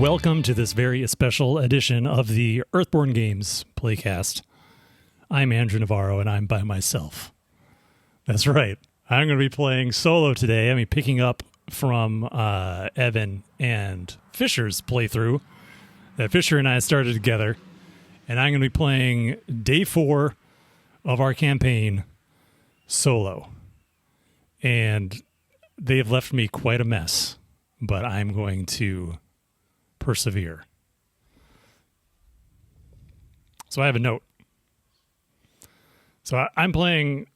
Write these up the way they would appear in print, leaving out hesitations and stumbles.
welcome to this very special edition of the Earthborne Games Playcast. I'm Andrew Navaro, and I'm by myself. That's right. I'm going to be playing solo today. I'm picking up from Evan and Fischer's playthrough that Fischer and I started together, and I'm going to be playing day 4 of our campaign solo. And they've left me quite a mess, but I'm going to persevere. So I have a note. So I'm playing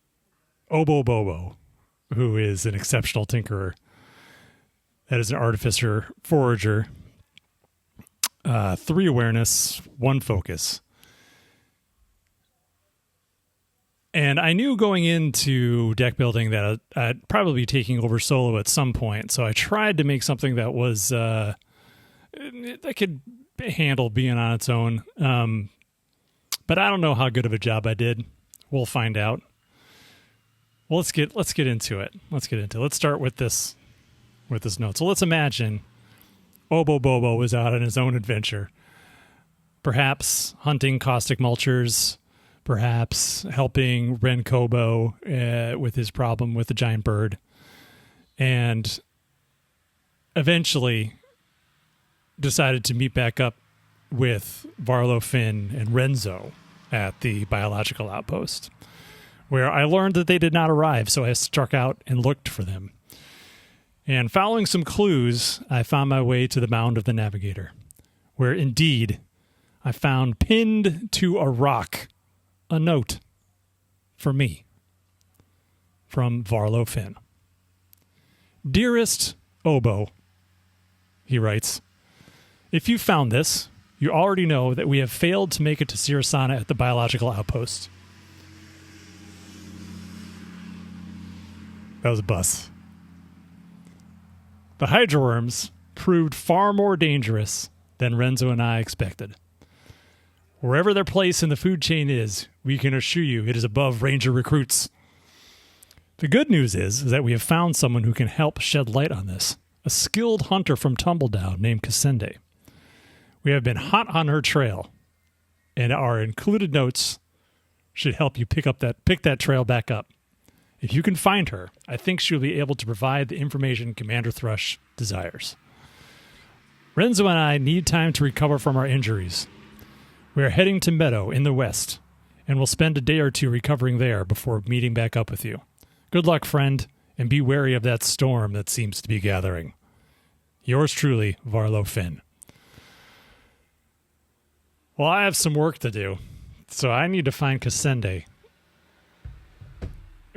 Obo Bobo, who is an exceptional tinkerer. That is an artificer, forager, 3 awareness, 1 focus. And I knew going into deck building that I'd probably be taking over solo at some point, so I tried to make something that was that could handle being on its own. But I don't know how good of a job I did. We'll find out. Well, let's get into it. Let's start with this note. So let's imagine Obo Bobo was out on his own adventure, perhaps hunting caustic mulchers, perhaps helping Ren Kobo with his problem with the giant bird, and eventually decided to meet back up with Varlo Finn and Renzo at the biological outpost, where I learned that they did not arrive, so I struck out and looked for them. And following some clues, I found my way to the mound of the navigator, where indeed I found pinned to a rock a note for me from Varlo Finn. "Dearest Obo," he writes, "if you found this, you already know that we have failed to make it to Sirasana at the biological outpost." That was a bus. "The Hydra worms proved far more dangerous than Renzo and I expected. Wherever their place in the food chain is, we can assure you it is above Ranger recruits. The good news is that we have found someone who can help shed light on this, a skilled hunter from Tumbledown named Kasende. We have been hot on her trail, and our included notes should help you pick that trail back up. If you can find her, I think she'll be able to provide the information Commander Thrush desires. Renzo and I need time to recover from our injuries. We are heading to Meadow in the west, and we'll spend a day or 2 recovering there before meeting back up with you. Good luck, friend, and be wary of that storm that seems to be gathering. Yours truly, Varlo Finn." Well, I have some work to do, so I need to find Kasende,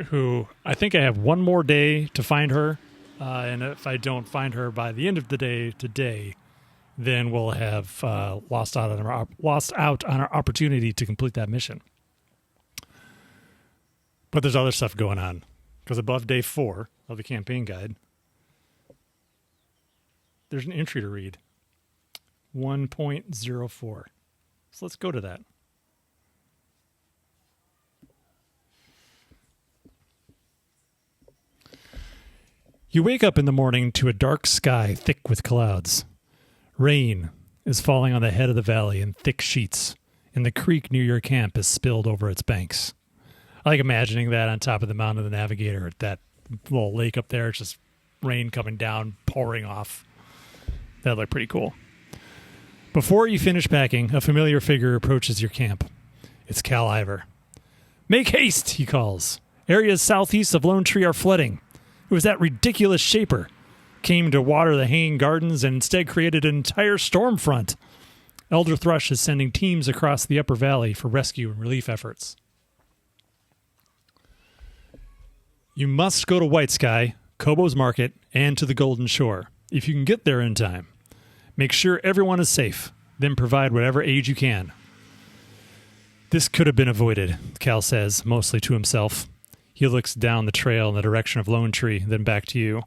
who I think I have 1 more day to find her, and if I don't find her by the end of the day today, then we'll have lost out on our opportunity to complete that mission. But there's other stuff going on, because above day 4 of the campaign guide, there's an entry to read, 1.04. So let's go to that. You wake up in the morning to a dark sky thick with clouds. Rain is falling on the head of the valley in thick sheets, and the creek near your camp is spilled over its banks. I like imagining that on top of the Mound of the Navigator, that little lake up there, it's just rain coming down, pouring off. That'd look pretty cool. Before you finish packing, a familiar figure approaches your camp. It's Cal Ivor. "Make haste," he calls. "Areas southeast of Lone Tree are flooding. It was that ridiculous shaper. Came to water the hanging gardens and instead created an entire storm front. Elder Thrush is sending teams across the upper valley for rescue and relief efforts. You must go to White Sky, Kobo's Market, and to the Golden Shore, if you can get there in time. Make sure everyone is safe, then provide whatever aid you can." "This could have been avoided," Cal says, mostly to himself. He looks down the trail in the direction of Lone Tree, then back to you.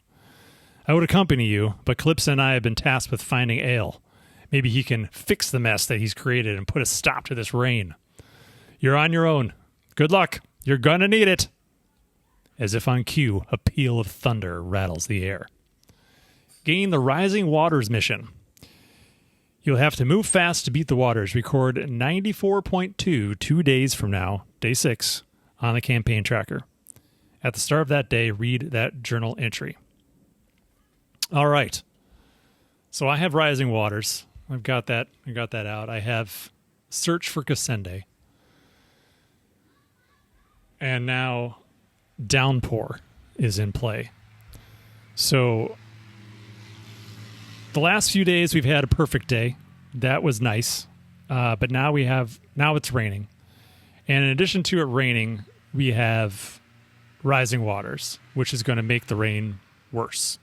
"I would accompany you, but Calypso and I have been tasked with finding Ale. Maybe he can fix the mess that he's created and put a stop to this rain. You're on your own. Good luck. You're gonna need it." As if on cue, a peal of thunder rattles the air. Gain the Rising Waters mission. You'll have to move fast to beat the waters. Record 94.2 2 days from now, day 6, on the campaign tracker. At the start of that day, read that journal entry. All right. So I have Rising Waters. I've got that. I got that out. I have Search for Kasende. And now Downpour is in play. So the last few days we've had a perfect day. That was nice. But now it's raining. And in addition to it raining, we have Rising Waters, which is going to make the rain worse.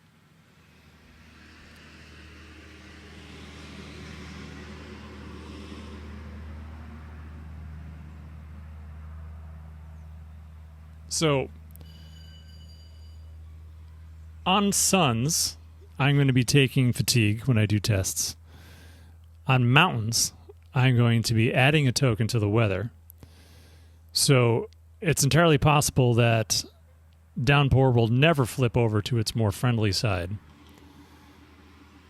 So, on suns, I'm going to be taking fatigue when I do tests. On mountains, I'm going to be adding a token to the weather. So, it's entirely possible that Downpour will never flip over to its more friendly side.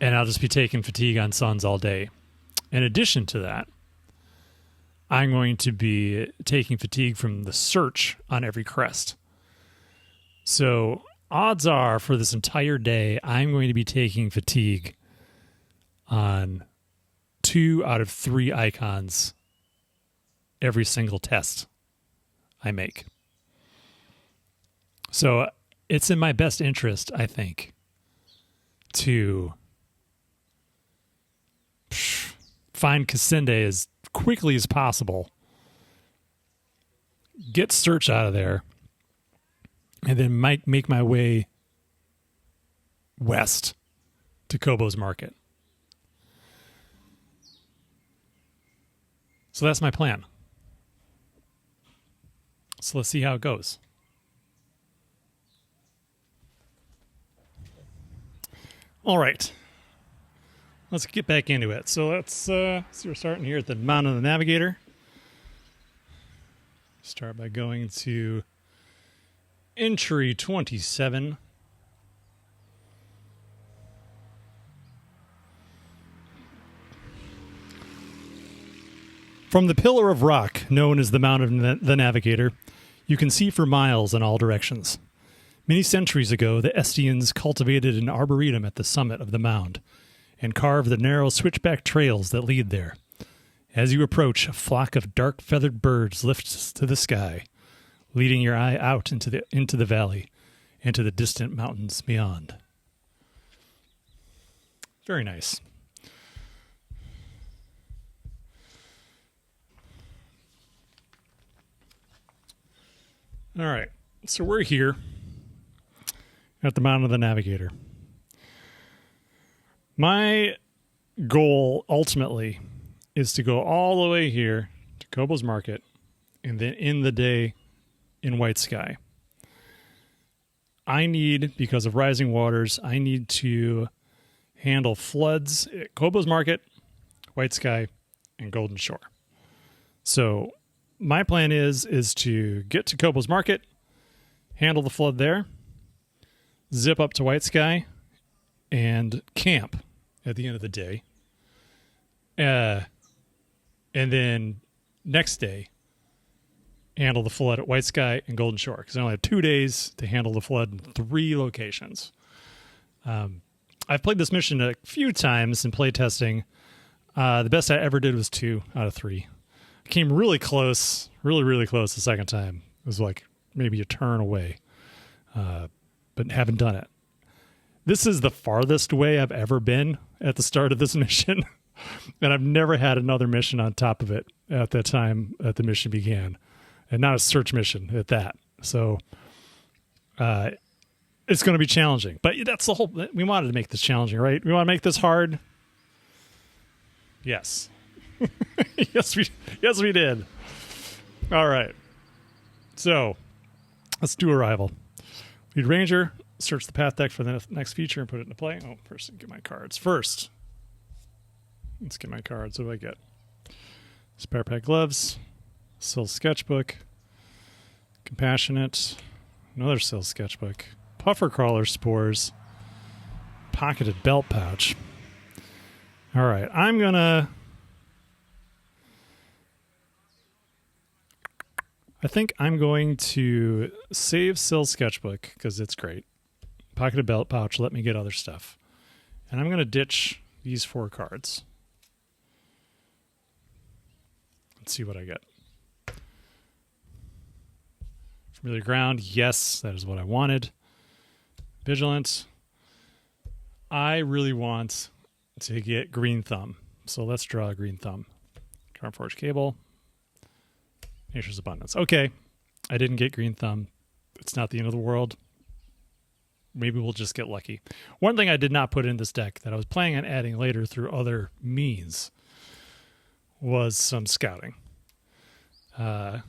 And I'll just be taking fatigue on suns all day. In addition to that, I'm going to be taking fatigue from the search on every crest. So odds are for this entire day, I'm going to be taking fatigue on 2 out of 3 icons every single test I make. So it's in my best interest, I think, to find Kasende as quickly as possible, get search out of there, and then might make my way west to Kobo's Market. So that's my plan. So let's see how it goes. All right. Let's get back into it. So let's see, we're starting here at the Mound of the Navigator. Start by going to entry 27. From the pillar of rock known as the Mound of the Navigator, you can see for miles in all directions. Many centuries ago, the Estians cultivated an arboretum at the summit of the mound and carve the narrow switchback trails that lead there. As you approach, a flock of dark feathered birds lifts to the sky, leading your eye out into the valley and to the distant mountains beyond. Very nice. All right, so we're here at the Mound of the Navigator. My goal, ultimately, is to go all the way here to Kobo's Market and then end the day in White Sky. I need, because of Rising Waters, I need to handle floods at Kobo's Market, White Sky, and Golden Shore. So my plan is to get to Kobo's Market, handle the flood there, zip up to White Sky, and camp at the end of the day. And then next day, handle the flood at White Sky and Golden Shore, because I only have 2 days to handle the flood in 3 locations. I've played this mission a few times in playtesting. The best I ever did was 2 out of 3. I came really close, really close the second time. It was like maybe a turn away, but haven't done it. This is the farthest away I've ever been at the start of this mission, and I've never had another mission on top of it at that time that the mission began, and not a search mission at that. So it's going to be challenging, but that's the whole. We wanted to make this challenging, right? We want to make this hard. Yes, yes we did. All right, so let's do arrival. Lead Ranger. Search the path deck for the next feature and put it into play. Oh, first, get my cards. First, let's get my cards. What do I get? Spare Pack Gloves, Sill Sketchbook, Compassionate, another Sill Sketchbook, Puffer Crawler Spores, Pocketed Belt Pouch. All right, I'm gonna... I think I'm going to save Sill's sketchbook because it's great. Pocket a belt pouch, let me get other stuff. And I'm going to ditch these 4 cards. Let's see what I get. Familiar ground, yes, that is what I wanted. Vigilant. I really want to get Green Thumb. So let's draw a Green Thumb. Forge Cable. Nature's Abundance. Okay, I didn't get Green Thumb. It's not the end of the world. Maybe we'll just get lucky. One thing I did not put in this deck that I was planning on adding later through other means was some scouting. I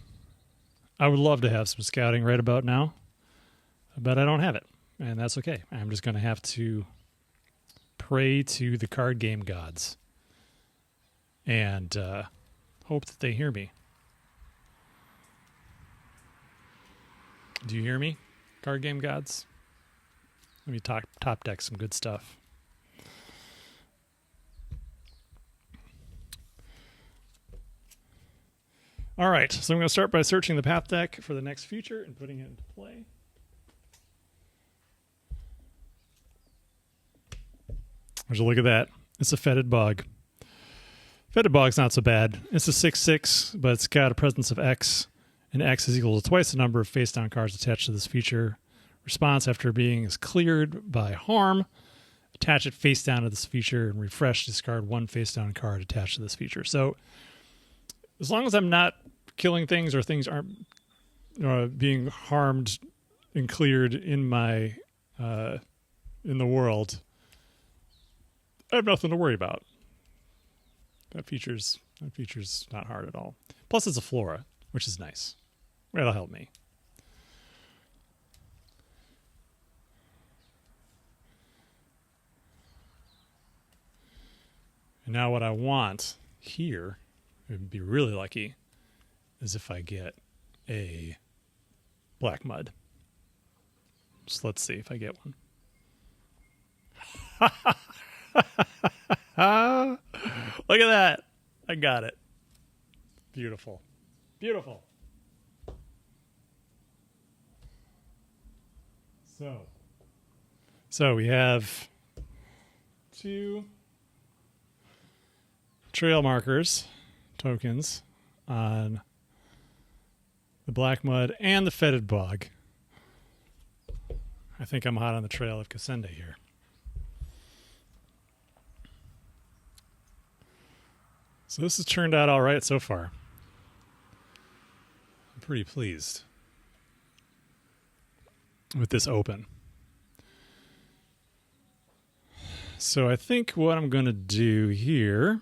would love to have some scouting right about now, but I don't have it, and that's okay. I'm just going to have to pray to the card game gods and hope that they hear me. Do you hear me, card game gods? Let me top deck some good stuff. All right, so I'm going to start by searching the path deck for the next feature and putting it into play. There's a look at that. It's a fetid bog. Fetid bog's not so bad. It's a 6/6, but it's got a presence of X, and X is equal to twice the number of face-down cards attached to this feature. Response after being is cleared by harm. Attach it face down to this feature and refresh. Discard 1 face-down card attached to this feature. So as long as I'm not killing things or things aren't being harmed and cleared in my in the world, I have nothing to worry about. That feature's not hard at all. Plus, it's a flora, which is nice. That'll help me. And now what I want here, it would be really lucky, is if I get a black mud. So let's see if I get one. Look at that. I got it. Beautiful. Beautiful. So we have 2 trail markers, tokens, on the black mud and the fetid bog. I think I'm hot on the trail of Kasende here. So this has turned out all right so far. I'm pretty pleased with this open. So I think what I'm going to do here,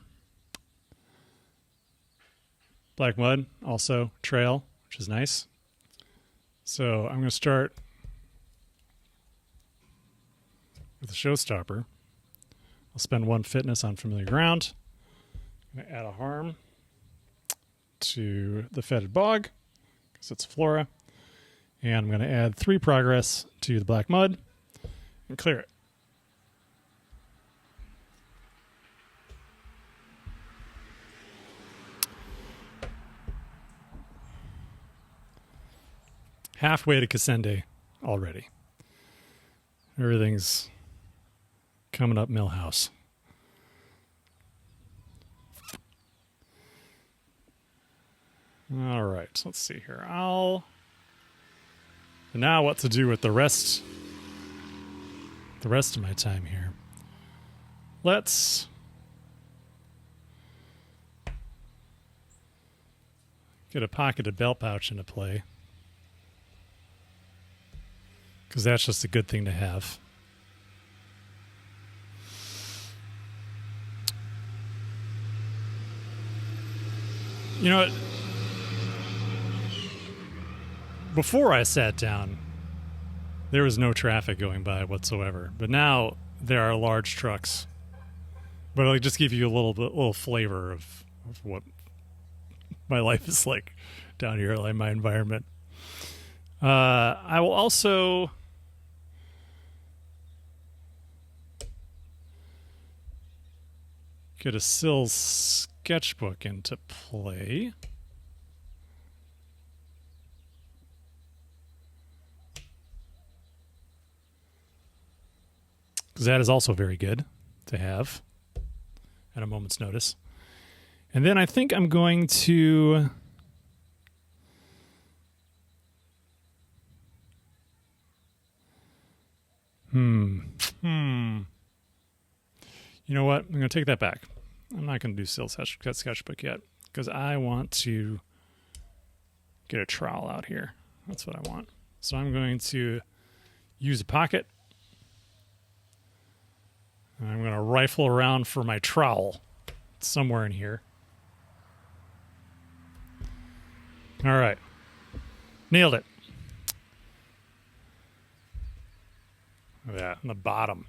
black mud, also trail, which is nice. So I'm going to start with a showstopper. I'll spend 1 fitness on familiar ground. I'm going to add a harm to the fetid bog because it's flora. And I'm going to add 3 progress to the black mud and clear it. Halfway to Kasende already. Everything's coming up Millhouse. All right, let's see here. Now what to do with the rest of my time here. Let's get a pocketed belt pouch into play, because that's just a good thing to have. You know what? Before I sat down, there was no traffic going by whatsoever. But now there are large trucks. But I'll just give you a little flavor of what my life is like down here, like my environment. I will also get a Sill sketchbook into play. Because that is also very good to have at a moment's notice. And then I think I'm going to... You know what? I'm going to take that back. I'm not going to do Sill sketchbook yet because I want to get a trowel out here. That's what I want. So I'm going to use a pocket. And I'm going to rifle around for my trowel somewhere in here. All right. Nailed it. Yeah, on the bottom.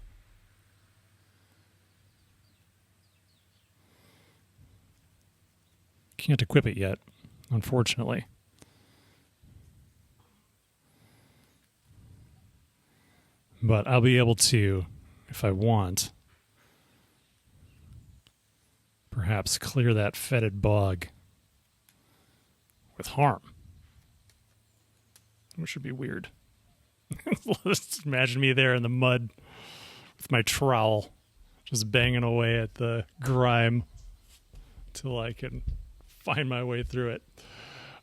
Can't equip it yet, unfortunately. But I'll be able to, if I want, perhaps clear that fetid bog with harm. Which would be weird. Just imagine me there in the mud with my trowel, just banging away at the grime till I can find my way through it.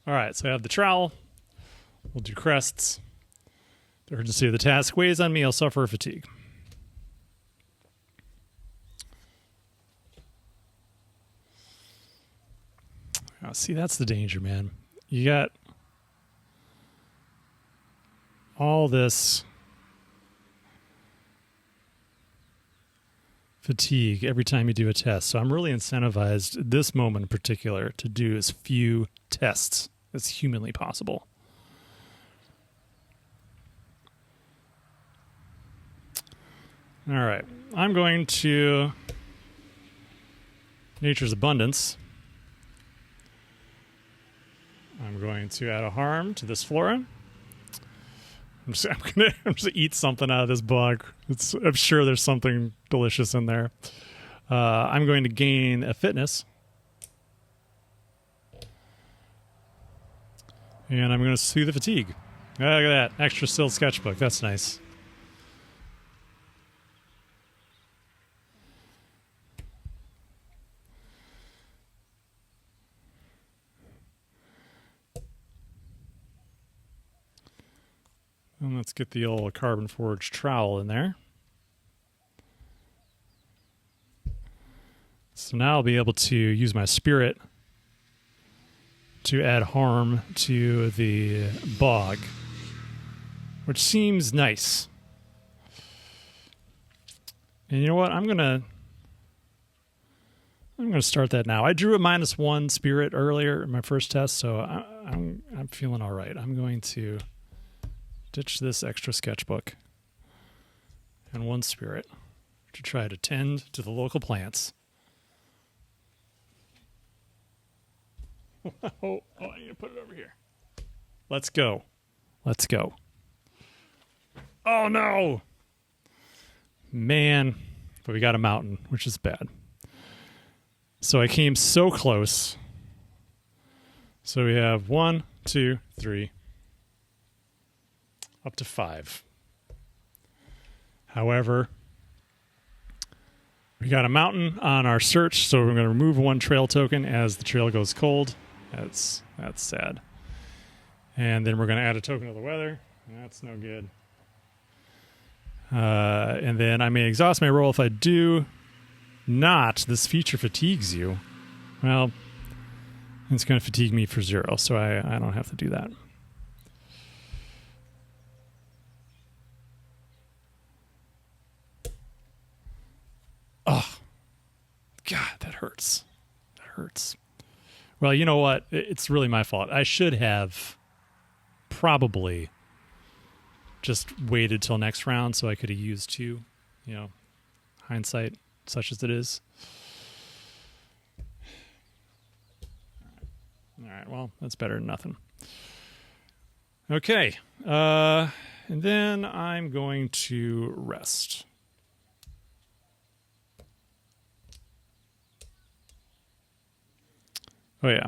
All right, so I have the trowel. We'll do crests. The urgency of the task weighs on me. I'll suffer fatigue. Oh, see, that's the danger, man. You got all this fatigue every time you do a test. So I'm really incentivized at this moment in particular to do as few tests as humanly possible. All right. I'm going to Nature's Abundance. I'm going to add a harm to this flora. I'm just gonna eat something out of this bog. I'm sure there's something delicious in there. I'm going to gain a fitness. And I'm going to soothe the fatigue. Look at that. Extra Sill sketchbook. That's nice. And let's get the old carbon forged trowel in there. So now I'll be able to use my spirit to add harm to the bog, which seems nice. And you know what? I'm gonna start that now. I drew a -1 spirit earlier in my first test, so I'm feeling all right. I'm going to ditch this extra sketchbook and 1 spirit to try to tend to the local plants. I need to put it over here. Let's go. Let's go. Oh, no. Man. But we got a mountain, which is bad. So I came so close. So we have 1, 2, 3. Up to 5. However, we got a mountain on our search, so we're going to remove 1 trail token as the trail goes cold. That's sad. And then we're going to add a token of the weather. That's no good. And then I may exhaust my roll. If I do not, this feature fatigues you. Well, it's going to fatigue me for 0, so I don't have to do that. Oh, God, that hurts. That hurts. Well, you know what? It's really my fault. I should have probably just waited till next round so I could have used 2, hindsight, such as it is. All right, well, that's better than nothing. Okay, and then I'm going to rest. Oh, yeah.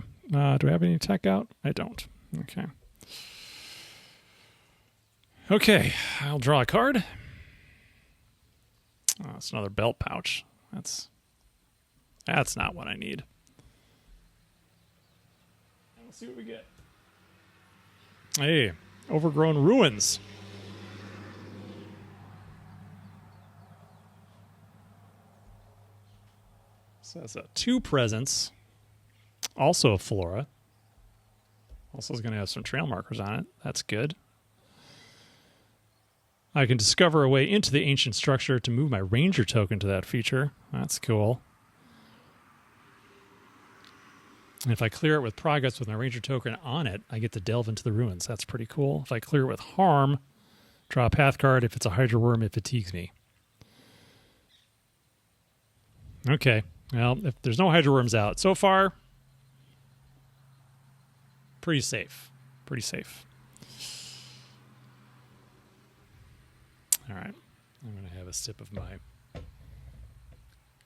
Do I have any tech out? I don't. Okay. Okay, I'll draw a card. Oh, it's another belt pouch. That's not what I need. Let's see what we get. Hey, overgrown ruins. So that's 2 presents. Also a flora. Also is going to have some trail markers on it. That's good. I can discover a way into the ancient structure to move my ranger token to that feature. That's cool. And if I clear it with progress with my ranger token on it, I get to delve into the ruins. That's pretty cool. If I clear it with harm, draw a path card. If it's a Hydra worm, it fatigues me. Okay. Well, if there's no Hydra worms out so far, pretty safe. Pretty safe. All right. I'm going to have a sip of my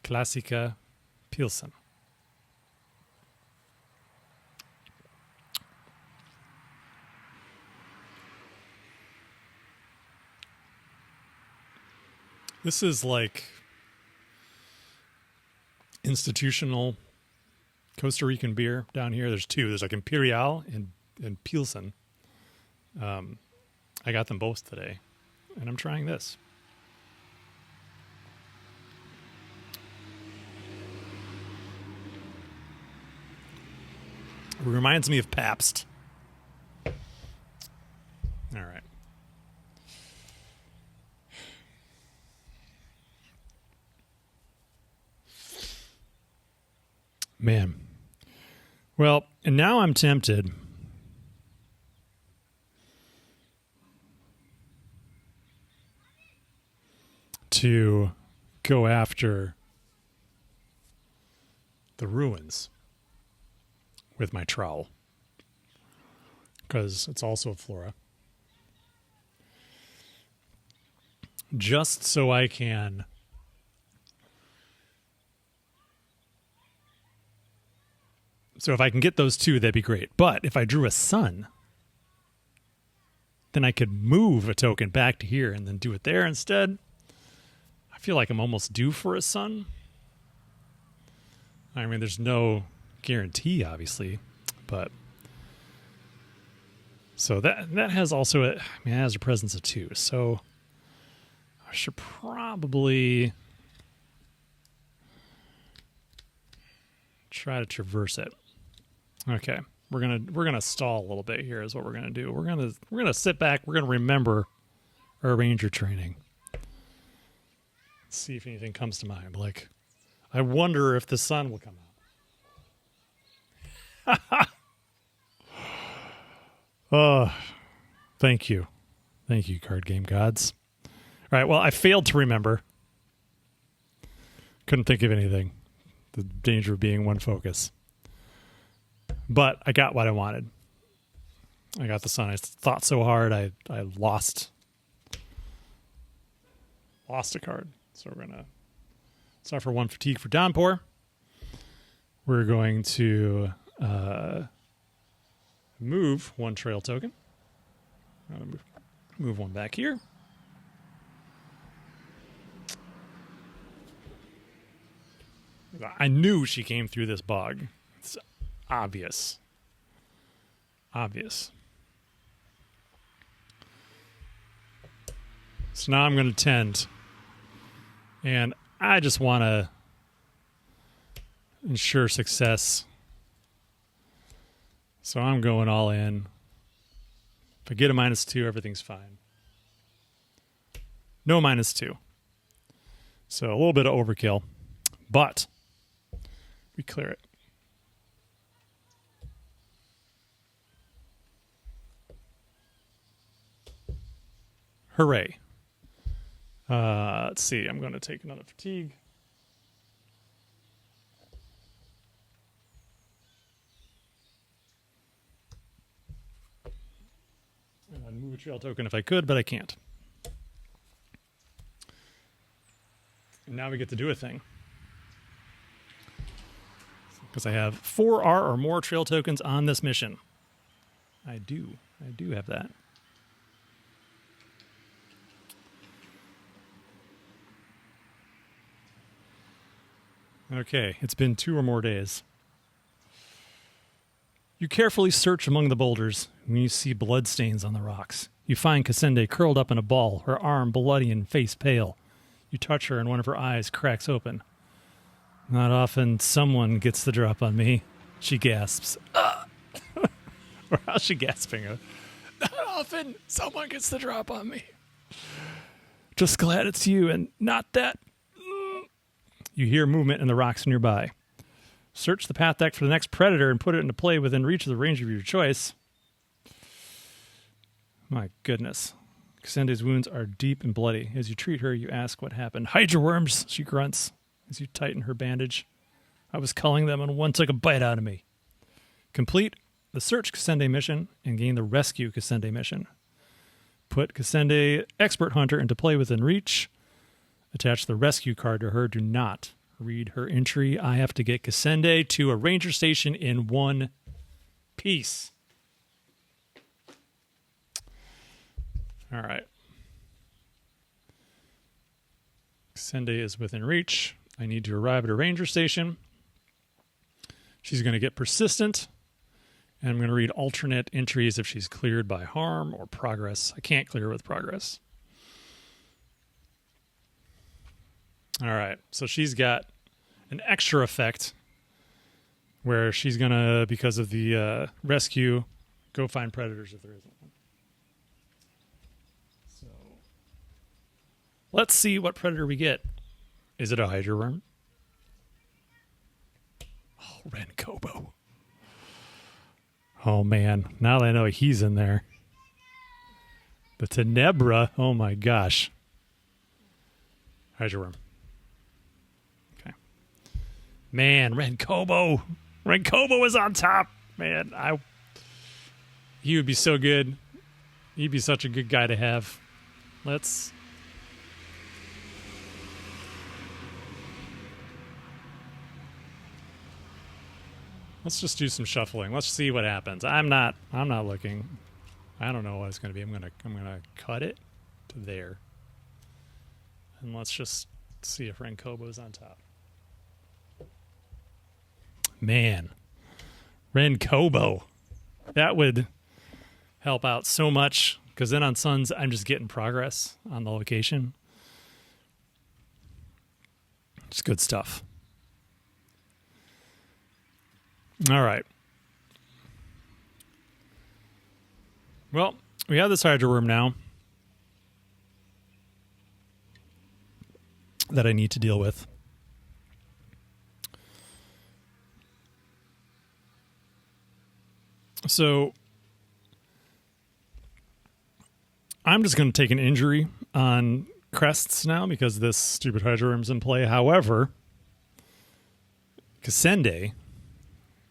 Klassiker Pilsen. This is like institutional Costa Rican beer down here. There's 2. There's like Imperial and Pilsen. I got them both today, and I'm trying this. It reminds me of Pabst. All right. Man. Well, and now I'm tempted to go after the ruins with my trowel, because it's also a flora. Just so I can So if I can get those 2, that'd be great. But if I drew a sun, then I could move a token back to here and then do it there instead. I feel like I'm almost due for a sun. I mean, there's no guarantee, obviously, but so that has also it has a presence of 2. So I should probably try to traverse it. Okay, we're gonna stall a little bit here. Is what we're gonna do. We're gonna sit back. We're gonna remember our ranger training. Let's see if anything comes to mind. Like, I wonder if the sun will come out. Oh, thank you, card game gods. All right. Well, I failed to remember. Couldn't think of anything. The danger of being one focus. But I got what I wanted. I got the sun. I thought so hard. I lost a card. So we're going to suffer 1 fatigue for downpour. We're going to move 1 trail token. Move 1 back here. I knew she came through this bog. It's obvious. So now I'm going to tend. And I just want to ensure success. So I'm going all in. If I get a -2, everything's fine. No -2. So a little bit of overkill. But we clear it. Hooray. Let's see. I'm going to take another fatigue. And I'd move a trail token if I could, but I can't. And now we get to do a thing. because I have 4R or more trail tokens on this mission. I do have that. Okay, it's been 2 or more days. You carefully search among the boulders when you see bloodstains on the rocks. You find Kasende curled up in a ball, her arm bloody and face pale. You touch her and one of her eyes cracks open. Not often someone gets the drop on me, she gasps. Or how's she gasping? Not often someone gets the drop on me. Just glad it's you and not that. You hear movement in the rocks nearby. Search the path deck for the next predator and put it into play within reach of the range of your choice. My goodness. Kasende's wounds are deep and bloody. As you treat her, you ask what happened. Hydra worms, she grunts as you tighten her bandage. I was culling them and one took a bite out of me. Complete the Search Kasende mission and gain the Rescue Kasende mission. Put Kasende Expert Hunter into play within reach. Attach the rescue card to her. Do not read her entry. I have to get Kasende to a ranger station in one piece. All right. Kasende is within reach. I need to arrive at a ranger station. She's going to get persistent. And I'm going to read alternate entries if she's cleared by harm or progress. I can't clear with progress. All right, so she's got an extra effect where she's going to, because of the rescue, go find predators if there isn't one. So let's see what predator we get. Is it a Hydra worm? Oh, Ren Kobo. Oh, man, now that I know he's in there. The Tenebra, oh my gosh. Hydra worm. Man, Ren Kobo. Ren Kobo is on top. Man, he would be so good. He'd be such a good guy to have. Let's just do some shuffling. Let's see what happens. I'm not looking. I don't know what it's going to be. I'm going to cut it to there. And let's just see if Ren Kobo's on top. Man, Ren Kobo. That would help out so much, because then on Suns, I'm just getting progress on the location. It's good stuff. All right. Well, we have this Hydra worm now that I need to deal with. So I'm just going to take an injury on crests now because this stupid Hydra worm's in play. However, Kasende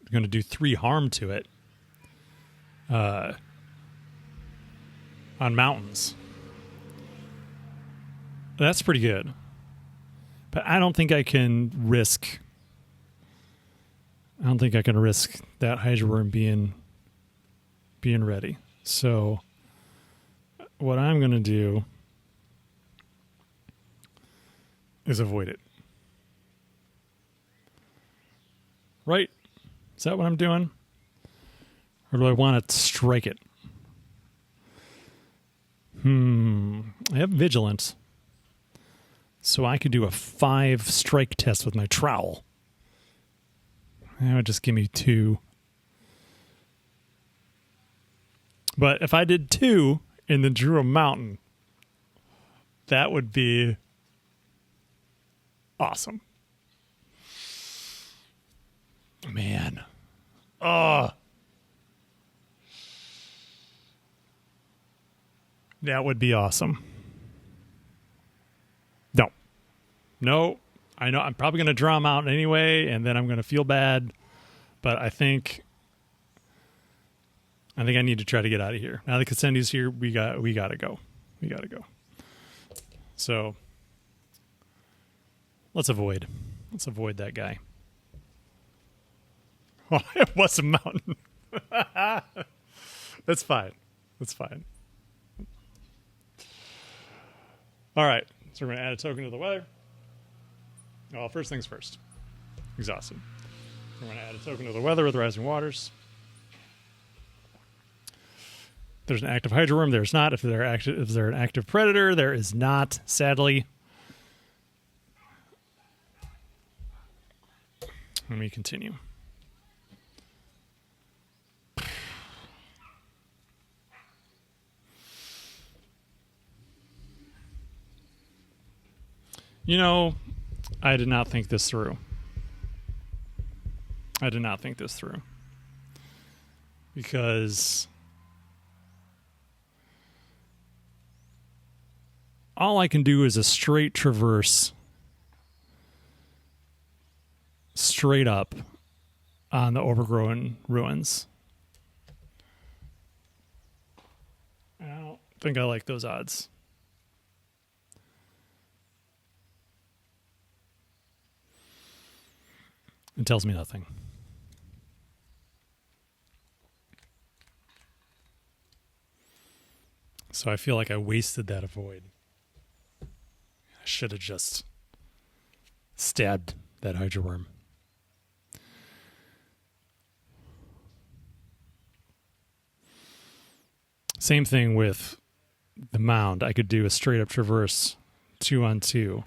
is going to do 3 harm to it on mountains. That's pretty good. But I don't think I can risk that Hydra worm being ready. So what I'm going to do is avoid it. Right? Is that what I'm doing? Or do I want to strike it? I have vigilance. So I could do a 5 strike test with my trowel. That would just give me 2. But if I did 2 and then drew a mountain, that would be awesome. Man. Oh. That would be awesome. No. I know I'm probably going to draw a mountain anyway, and then I'm going to feel bad. But I think I need to try to get out of here. Now that Kasende's here, we got to go. We got to go. So let's avoid that guy. It was a mountain. That's fine. That's fine. All right. So we're going to add a token to the weather. Well, first things first. Exhausted. We're going to add a token to the weather with rising waters. There's an active Hydra worm. There's not. If they're an active predator, there is not, sadly. Let me continue. You know, I did not think this through. Because all I can do is a straight traverse straight up on the overgrown ruins. I don't think I like those odds. It tells me nothing. So I feel like I wasted that avoid. I should have just stabbed that Hydra worm. Same thing with the mound. I could do a straight up traverse 2-on-2.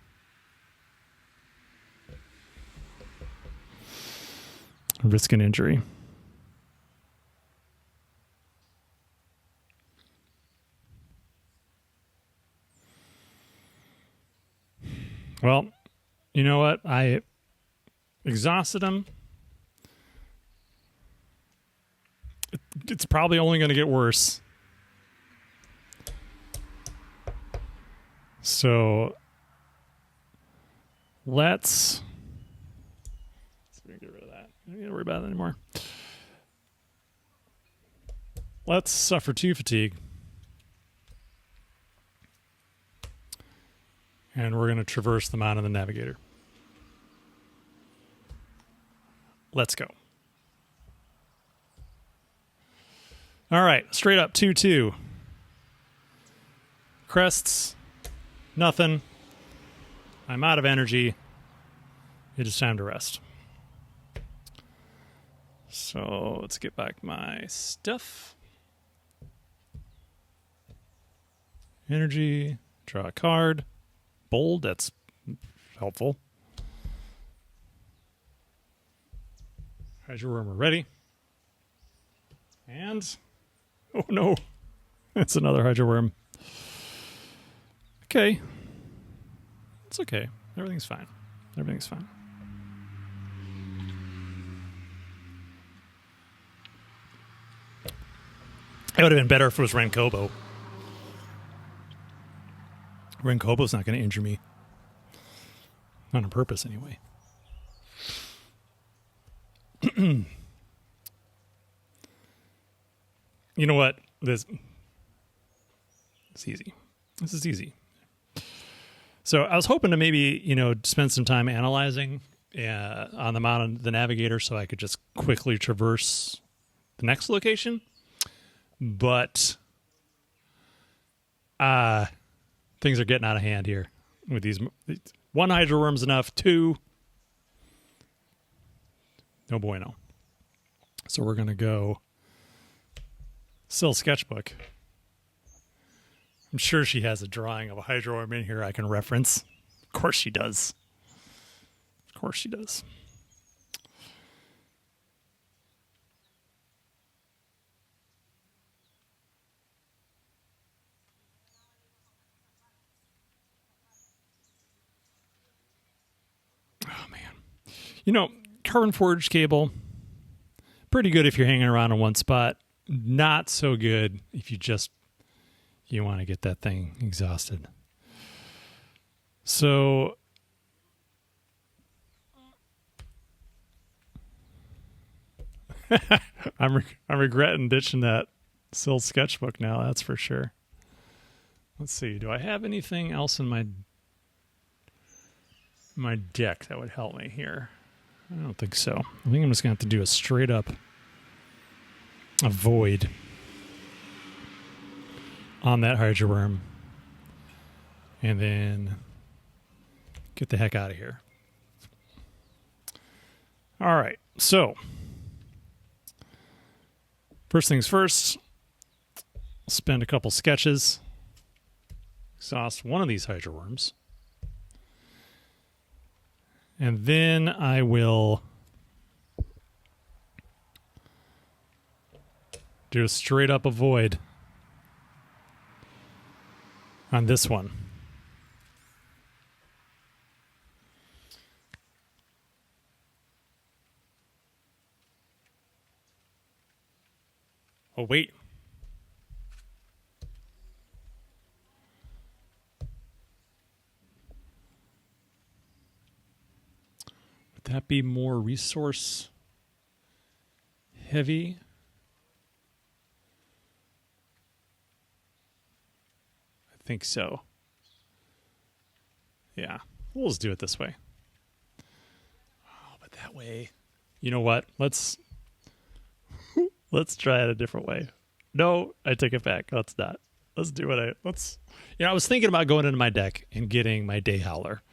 Risk an injury. Well, you know what? I exhausted him. It's probably only going to get worse. So let's get rid of that. I don't need to worry about it anymore. Let's suffer 2 fatigue. And we're going to traverse the mound of the navigator. Let's go. All right, straight up 2-2. Crests, nothing. I'm out of energy. It is time to rest. So let's get back my stuff. Energy, draw a card. Bold, that's helpful. Hydra worm, we're ready. And, oh no, it's another Hydra worm. Okay. It's okay. Everything's fine. Everything's fine. It would have been better if it was Renkobo. Renkobo's not going to injure me. Not on purpose, anyway. You know what? This is easy. This is easy. So I was hoping to maybe, spend some time analyzing on the mound of the navigator so I could just quickly traverse the next location. But things are getting out of hand here with these. 1 Hydra worm's enough. 2, no bueno. So we're going to go Syl sketchbook. I'm sure she has a drawing of a Hydra worm in here I can reference. Of course she does. Of course she does. Oh, man. Carbon forged cable, pretty good if you're hanging around in one spot. Not so good if you want to get that thing exhausted. So I'm regretting ditching that Syl sketchbook now, that's for sure. Let's see. Do I have anything else in my deck that would help me here? I don't think so. I think I'm just going to have to do a straight up avoid on that Hydra worm. And then get the heck out of here. All right. So, first things first, spend a couple sketches. Exhaust one of these Hydra worms. And then I will do a straight up avoid on this one. Oh, wait. Would that be more resource heavy? I think so. Yeah, we'll just do it this way. Oh, but that way, you know what? Let's try it a different way. No, I take it back. Let's not. Let's do what I was thinking about going into my deck and getting my Day Howler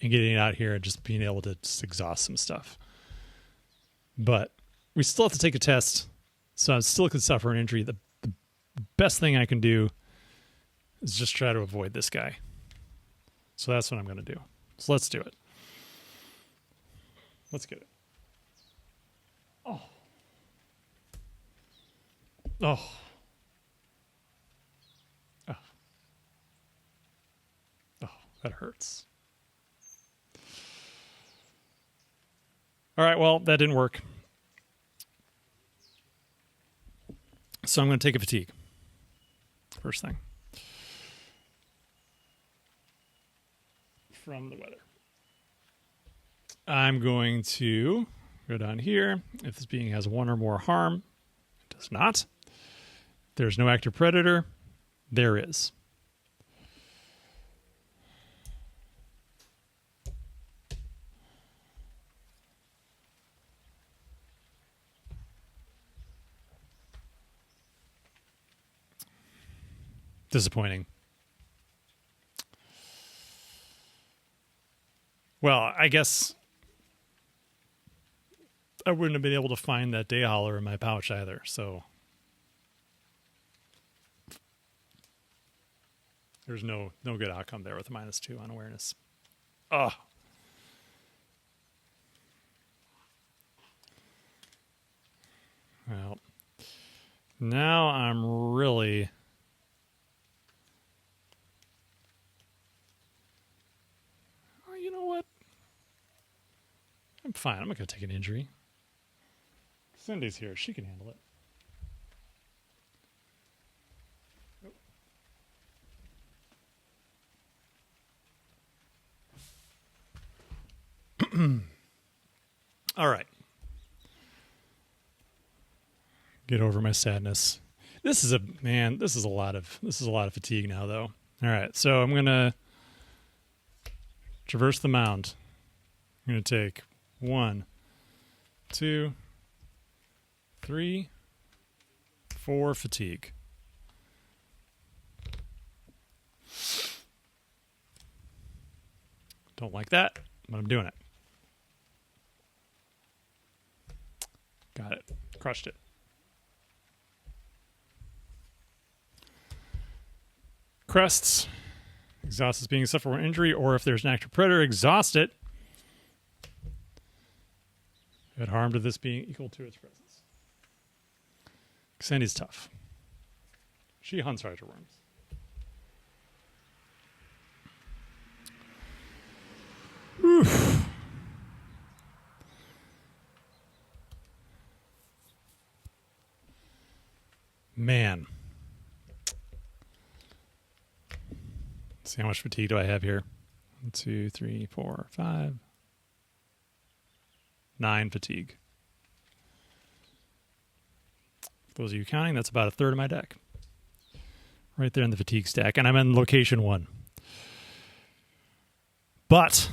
and getting it out here and just being able to just exhaust some stuff. But we still have to take a test, so I still could suffer an injury. The best thing I can do is just try to avoid this guy. So that's what I'm going to do. So let's do it. Let's get it. Oh. Oh. Oh. Oh, that hurts. All right, well, that didn't work. So I'm going to take a fatigue. First thing. From the weather. I'm going to go down here. If this being has one or more harm, it does not. There's no active predator. There is. Disappointing. Well, I guess I wouldn't have been able to find that Day Howler in my pouch either, so there's no good outcome there with a -2 on awareness. Oh. Well, now I'm really... Oh, you know what? I'm fine. I'm not going to take an injury. Cindy's here. She can handle it. All right. Get over my sadness. This is a lot of fatigue now though. All right. So I'm going to traverse the mound. I'm going to take 1, 2, 3, 4 fatigue. Don't like that, but I'm doing it. Got it. Crushed it. Crests. Exhaust is being suffered from injury, or if there's an active predator, exhaust it. Add harm to this being equal to its presence. Kasende's tough. She hunts Hydra worms. Oof. Man. Let's see how much fatigue do I have here. 1, 2, 3, 4, 5. 9 fatigue. For those of you counting, that's about a third of my deck. Right there in the fatigue stack. And I'm in location 1. But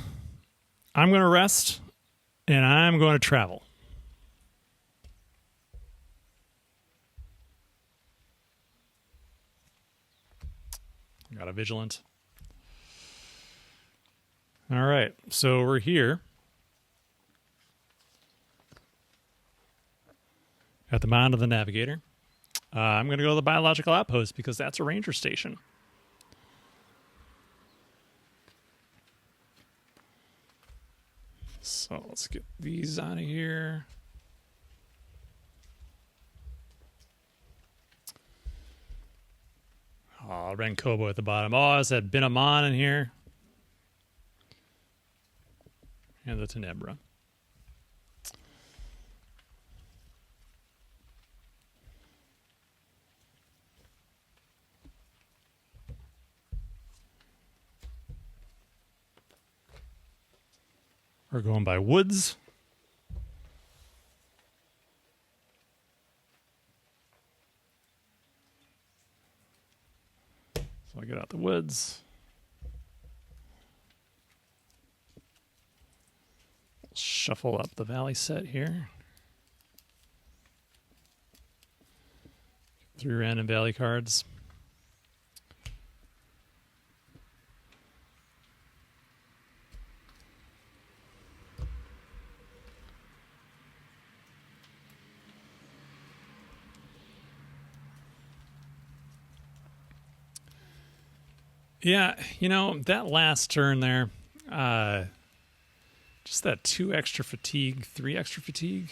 I'm going to rest, And I'm going to travel. Got a vigilant. All right, so we're here at the mound of the navigator. I'm going to go to the biological outpost because that's a ranger station. So let's get these out of here. Oh, ran Kobo at the bottom. Oh, I said Binamon in here. And the Tenebra. We're going by woods. So I get out the woods. Shuffle up the valley set here. 3 random valley cards. Yeah, you know, that last turn there, just that 2 extra fatigue, 3 extra fatigue.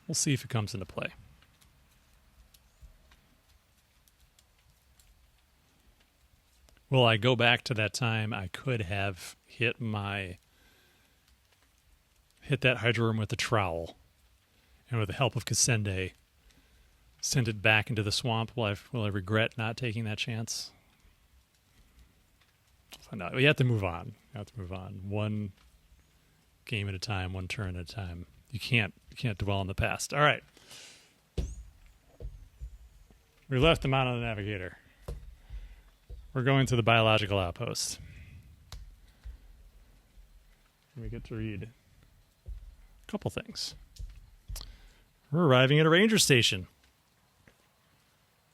We'll see if it comes into play. Will I go back to that time I could have hit that Hydra room with the trowel, and with the help of Kasende, send it back into the swamp? Will I regret not taking that chance? Find out. We have to move on. One game at a time, one turn at a time. You can't dwell on the past. All right. We left the mound on the navigator. We're going to the biological outpost. We get to read a couple things. We're arriving at a ranger station.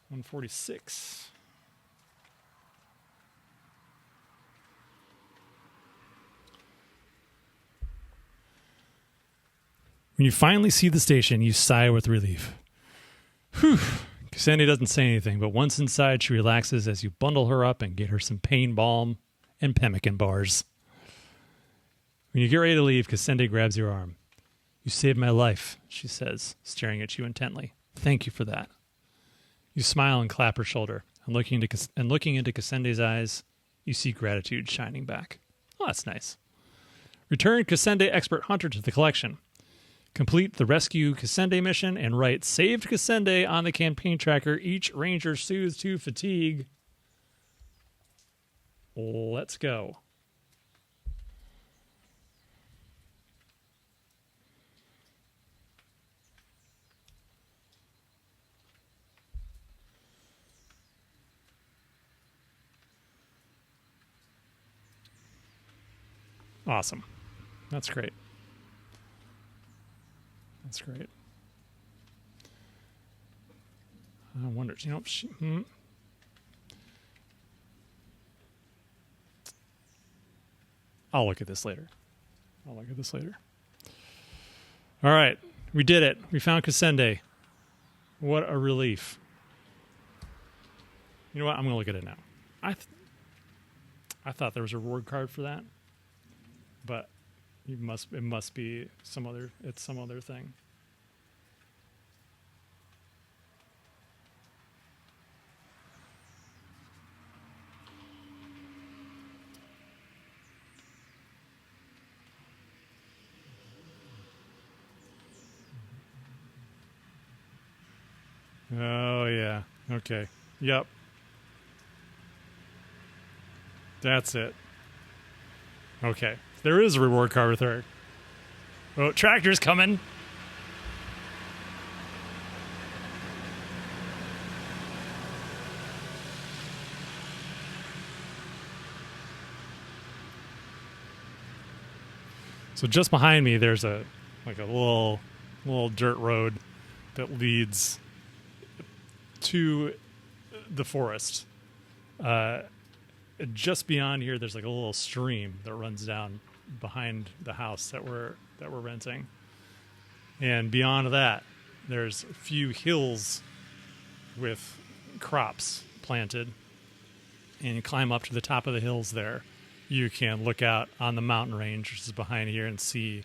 146. When you finally see the station, you sigh with relief. Whew. Kasende doesn't say anything, but once inside, she relaxes as you bundle her up and get her some pain balm and pemmican bars. When you get ready to leave, Kasende grabs your arm. "You saved my life," she says, staring at you intently. "Thank you for that." You smile and clap her shoulder, and looking into Kasende's eyes, you see gratitude shining back. Oh, that's nice. Return Kasende Expert Hunter to the collection. Complete the Rescue Kasende mission and write "Saved Kasende" on the campaign tracker. Each ranger soothes to fatigue. Let's go. Awesome. That's great. That's great. I wonder, I'll look at this later. All right. We did it. We found Kasende. What a relief. You know what? I'm going to look at it now. I thought there was a reward card for that, but it must be some other thing. Oh yeah. Okay. Yep. That's it. Okay. There is a reward card with her. Oh, tractor's coming. So just behind me, there's a little dirt road that leads to the forest. Just beyond here, there's like a little stream that runs down behind the house that we're renting. And beyond that, there's a few hills with crops planted. And you climb up to the top of the hills there. You can look out on the mountain range, which is behind here, and see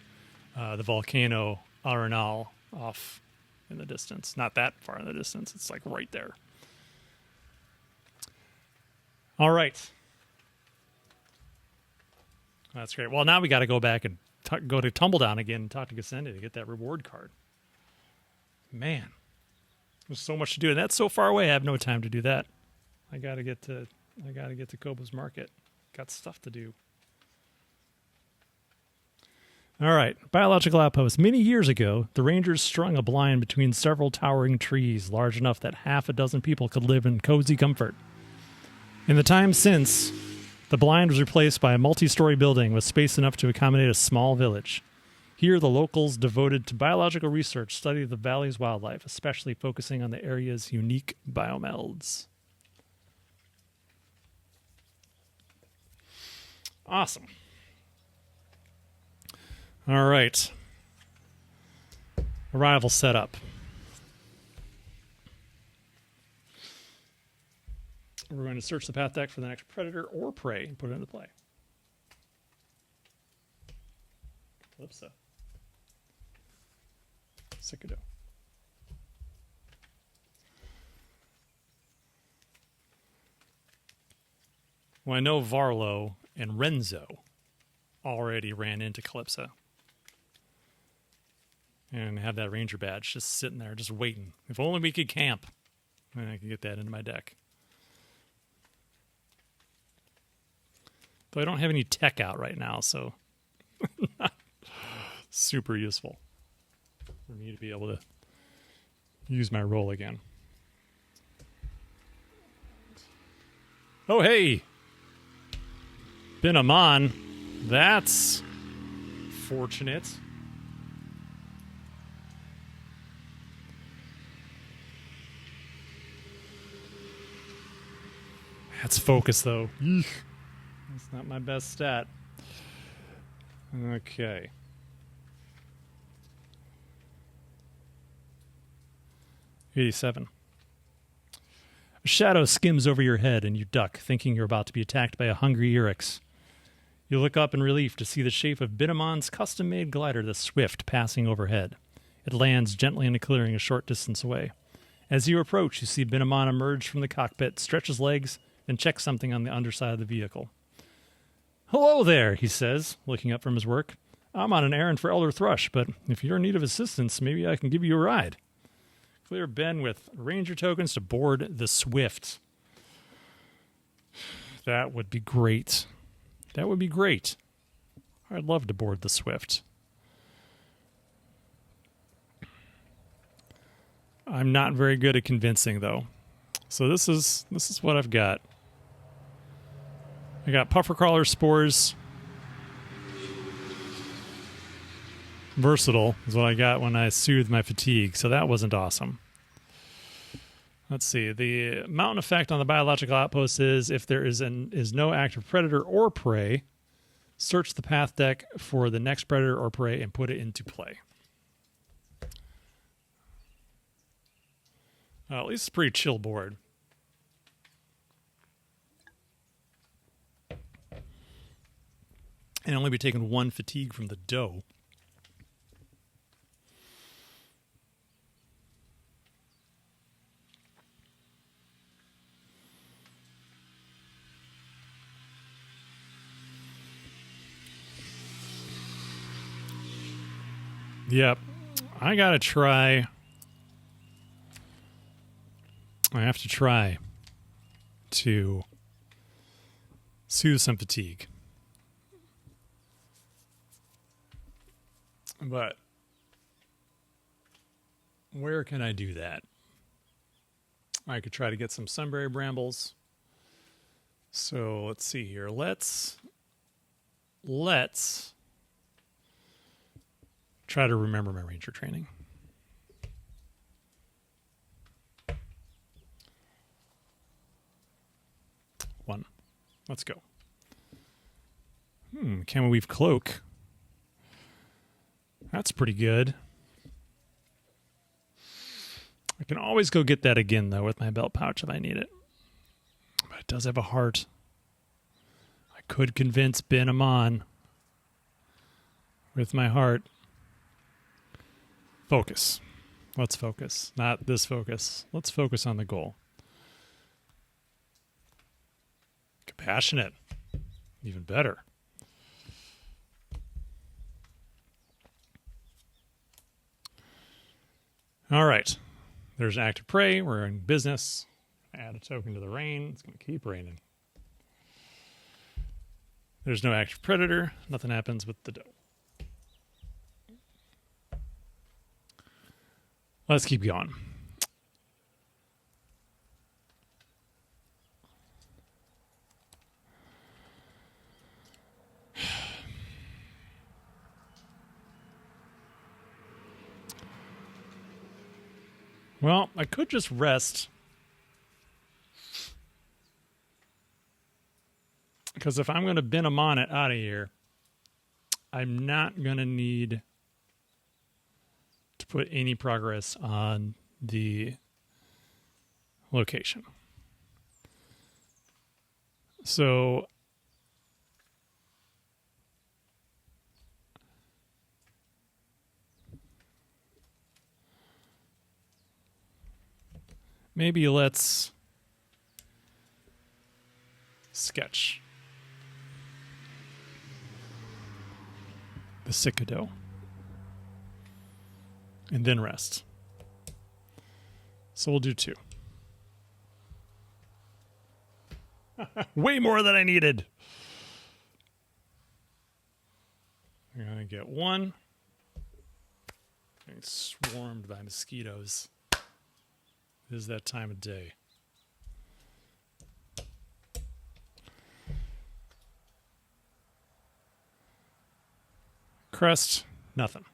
the volcano Arenal off in the distance. Not that far in the distance. It's like right there. All right. That's great. Well, now we got to go back and go to Tumbledown again and talk to Kasende to get that reward card. Man, there's so much to do, and that's so far away. I have no time to do that. I got to get to Kobo's Market. Got stuff to do. All right. Biological outpost. Many years ago, the Rangers strung a blind between several towering trees, large enough that half a dozen people could live in cozy comfort. In the time since, the blind was replaced by a multi-story building with space enough to accommodate a small village. Here, the locals devoted to biological research study the valley's wildlife, especially focusing on the area's unique biomelds. Awesome. All right. Arrival setup. We're going to search the path deck for the next predator or prey and put it into play. Calypso. Cicado. Well, I know Varlo and Renzo already ran into Calypso. And have that ranger badge just sitting there, just waiting. If only we could camp. And I could get that into my deck. Though I don't have any tech out right now, so not super useful for me to be able to use my roll again. Oh, hey! Been a mon. That's fortunate. That's focus, though. Eek. That's not my best stat. Okay. '87. A shadow skims over your head and you duck, thinking you're about to be attacked by a hungry Urix. You look up in relief to see the shape of Binamon's custom-made glider, the Swift, passing overhead. It lands gently in a clearing a short distance away. As you approach, you see Binamon emerge from the cockpit, stretch his legs, and check something on the underside of the vehicle. "Hello there," he says, looking up from his work. "I'm on an errand for Elder Thrush, but if you're in need of assistance, maybe I can give you a ride." Clear Ben with ranger tokens to board the Swift. That would be great. That would be great. I'd love to board the Swift. I'm not very good at convincing, though. So this is what I've got. I got puffer crawler spores. Versatile is what I got when I soothed my fatigue, so that wasn't awesome. Let's see. The mountain effect on the biological outpost is if there is no active predator or prey, search the path deck for the next predator or prey and put it into play. At least it's a pretty chill board. And only be taking one fatigue from the doe. Yep. I have to try to soothe some fatigue. But where can I do that? I could try to get some sunberry brambles. So let's see here. Let's Try to remember my ranger training. One. Let's go. Camel weave cloak. That's pretty good. I can always go get that again, though, with my belt pouch if I need it. But it does have a heart. I could convince Ben Amon with my heart. Focus. Let's focus. Not this focus. Let's focus on the goal. Compassionate. Even better. All right. There's active prey. We're in business. Add a token to the rain. It's going to keep raining. There's no active predator. Nothing happens with the doe. Let's keep going. Well, I could just rest. Because if I'm going to bin them on it out of here, I'm not going to need to put any progress on the location. So maybe let's sketch the cicado and then rest. So we'll do 2. Way more than I needed. I'm going to get 1. Getting swarmed by mosquitoes. It is that time of day. Crest, nothing.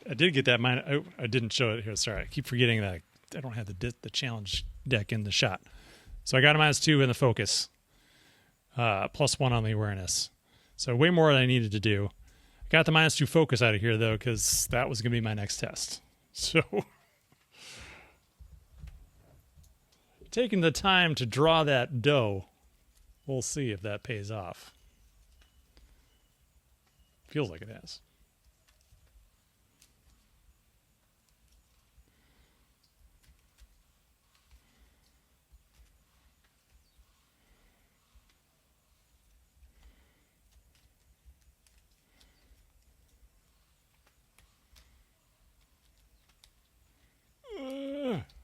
I did get that mine. Oh, I didn't show it here. Sorry, I keep forgetting that I don't have the challenge deck in the shot. So I got a -2 in the focus, +1 on the awareness. So way more than I needed to do. I got the -2 focus out of here though, because that was going to be my next test. So taking the time to draw that doe, we'll see if that pays off. Feels like it has.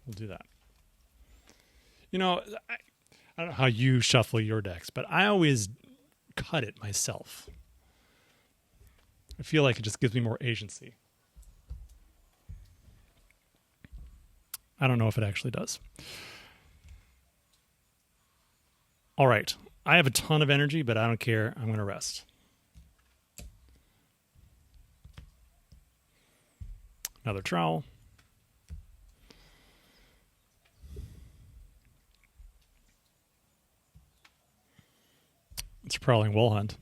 We'll do that. You know, I don't know how you shuffle your decks, but I always cut it myself. I feel like it just gives me more agency. I don't know if it actually does. All right. I have a ton of energy, but I don't care. I'm going to rest. Another trowel. It's a prowling wolf hunt.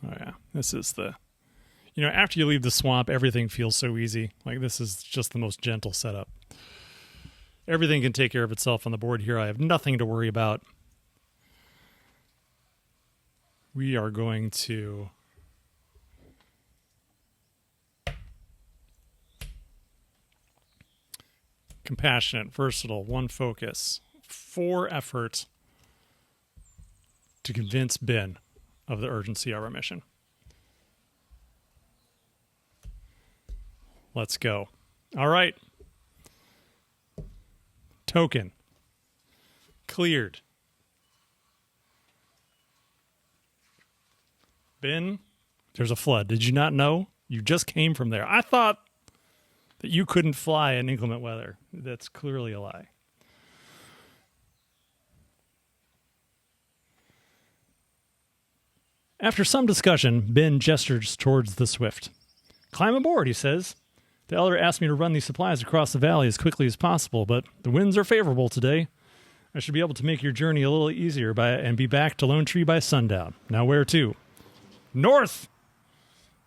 Oh yeah, this is the, after you leave the swamp, everything feels so easy. Like this is just the most gentle setup. Everything can take care of itself on the board here. I have nothing to worry about. We are going to compassionate, versatile, 1 focus, 4 effort to convince Ben of the urgency of our mission. Let's go. All right. Token. Cleared. Ben, there's a flood. Did you not know? You just came from there. I thought that you couldn't fly in inclement weather. That's clearly a lie. After some discussion, Ben gestures towards the Swift. Climb aboard, he says. The elder asked me to run these supplies across the valley as quickly as possible, but the winds are favorable today. I should be able to make your journey a little easier and be back to Lone Tree by sundown. Now where to? North!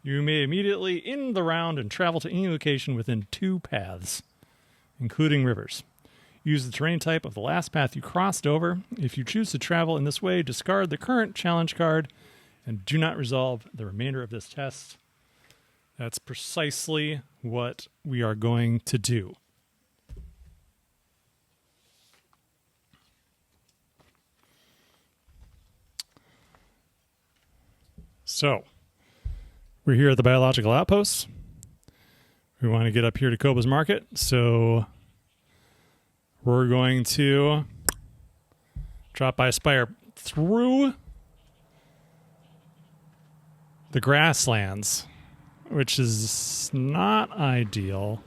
You may immediately end the round and travel to any location within 2 paths, including rivers. Use the terrain type of the last path you crossed over. If you choose to travel in this way, discard the current challenge card and do not resolve the remainder of this test. That's precisely what we are going to do. So, we're here at the biological outpost. We want to get up here to Kobo's Market, so we're going to drop by Spire through the grasslands, which is not ideal.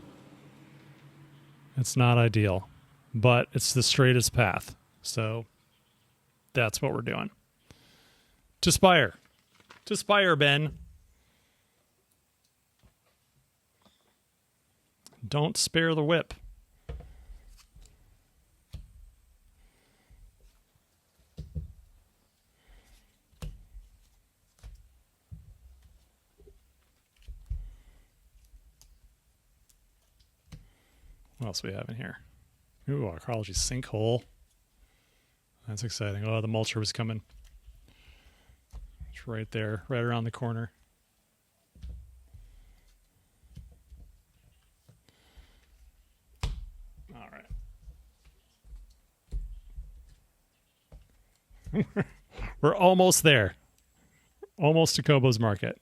It's not ideal, but it's the straightest path, so that's what we're doing. To Spire. To Spire, Ben. Don't spare the whip. What else do we have in here? Ooh, archaeology sinkhole. That's exciting. Oh, the mulcher was coming. It's right there, right around the corner. All right. We're almost there. Almost to Kobo's Market.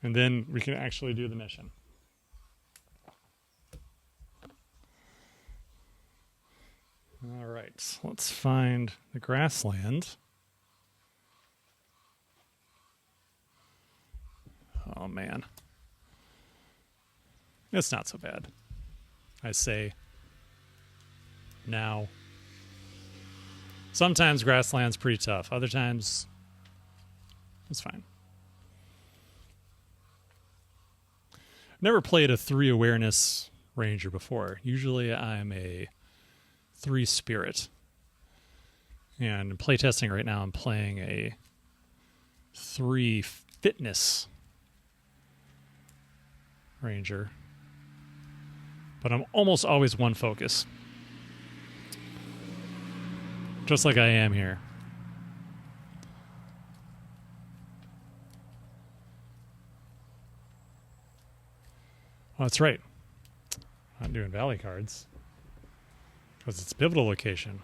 And then we can actually do the mission. All right, let's find the grassland. Oh, man. It's not so bad. I say now. Sometimes grassland's pretty tough. Other times, it's fine. Never played a 3 awareness ranger before. Usually I'm a 3 spirit. And playtesting right now, I'm playing a 3 fitness ranger, but I'm almost always 1 focus, just like I am here. Oh, that's right. I'm not doing valley cards because it's pivotal location.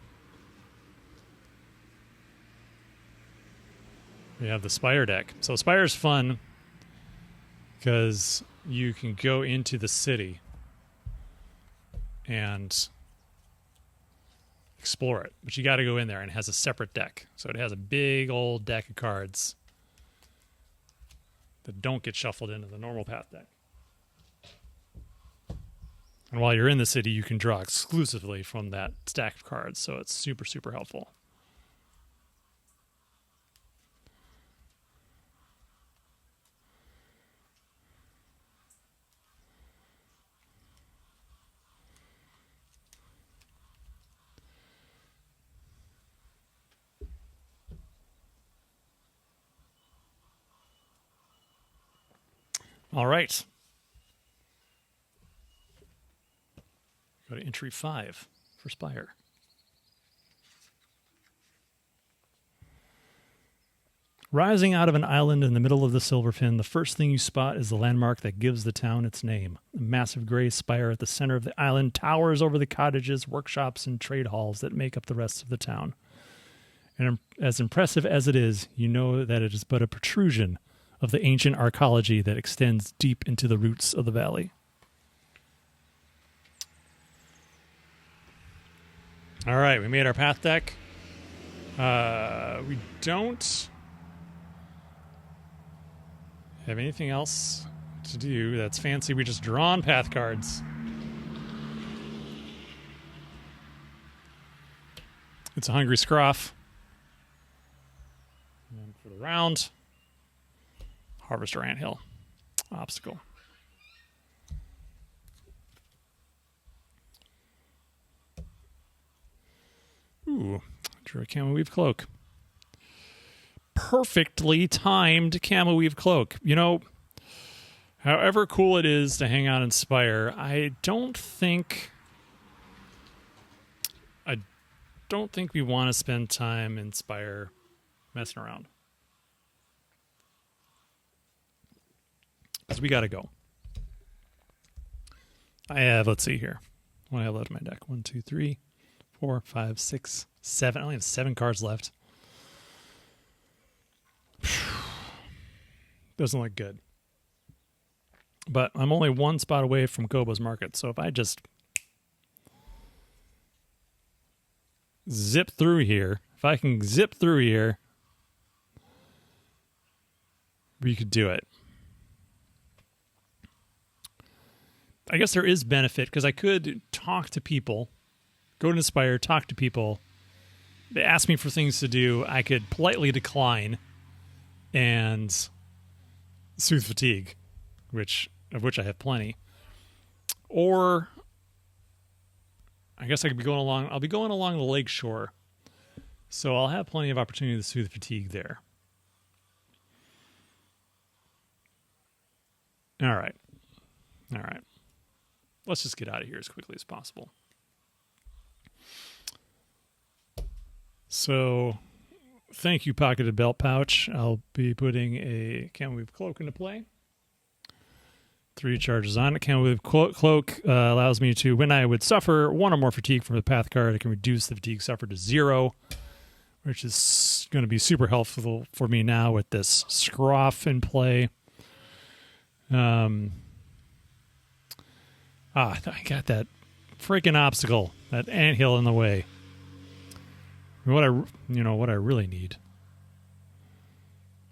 We have the Spire deck. So Spire's fun because you can go into the city and explore it, but you got to go in there, and it has a separate deck. So it has a big old deck of cards that don't get shuffled into the normal path deck. And while you're in the city, you can draw exclusively from that stack of cards, so it's super, super helpful. All right. Go to entry 5 for Spire. Rising out of an island in the middle of the Silver Fin, the first thing you spot is the landmark that gives the town its name. A massive gray spire at the center of the island towers over the cottages, workshops, and trade halls that make up the rest of the town. And as impressive as it is, you know that it is but a protrusion of the ancient archaeology that extends deep into the roots of the valley. All right, we made our path deck. We don't have anything else to do that's fancy. We just drawn path cards. It's a hungry scruff. And around. Harvester anthill. Obstacle. Ooh, drew a camel weave cloak. Perfectly timed camel weave cloak. You know, however cool it is to hang out in Spire, I don't think we want to spend time in Spire messing around. Because we got to go. I have, let's see here. What do I have left in my deck? 1, 2, 3, 4, 5, 6, 7. I only have 7 cards left. Doesn't look good. But I'm only 1 spot away from Kobo's Market. So if I just zip through here, if I can zip through here, we could do it. I guess there is benefit because I could talk to people, go to Inspire, talk to people. They ask me for things to do. I could politely decline and soothe fatigue, of which I have plenty. Or I guess I could be going along. I'll be going along the lake shore, so I'll have plenty of opportunity to soothe fatigue there. All right. Let's just get out of here as quickly as possible. So, thank you, Pocketed Belt Pouch. I'll be putting a Camel Weave Cloak into play. 3 charges on it. Camel Weave Cloak allows me to, when I would suffer 1 or more fatigue from the path card, I can reduce the fatigue suffered to 0, which is going to be super helpful for me now with this Scroff in play. I got that freaking obstacle, that anthill in the way. What I really need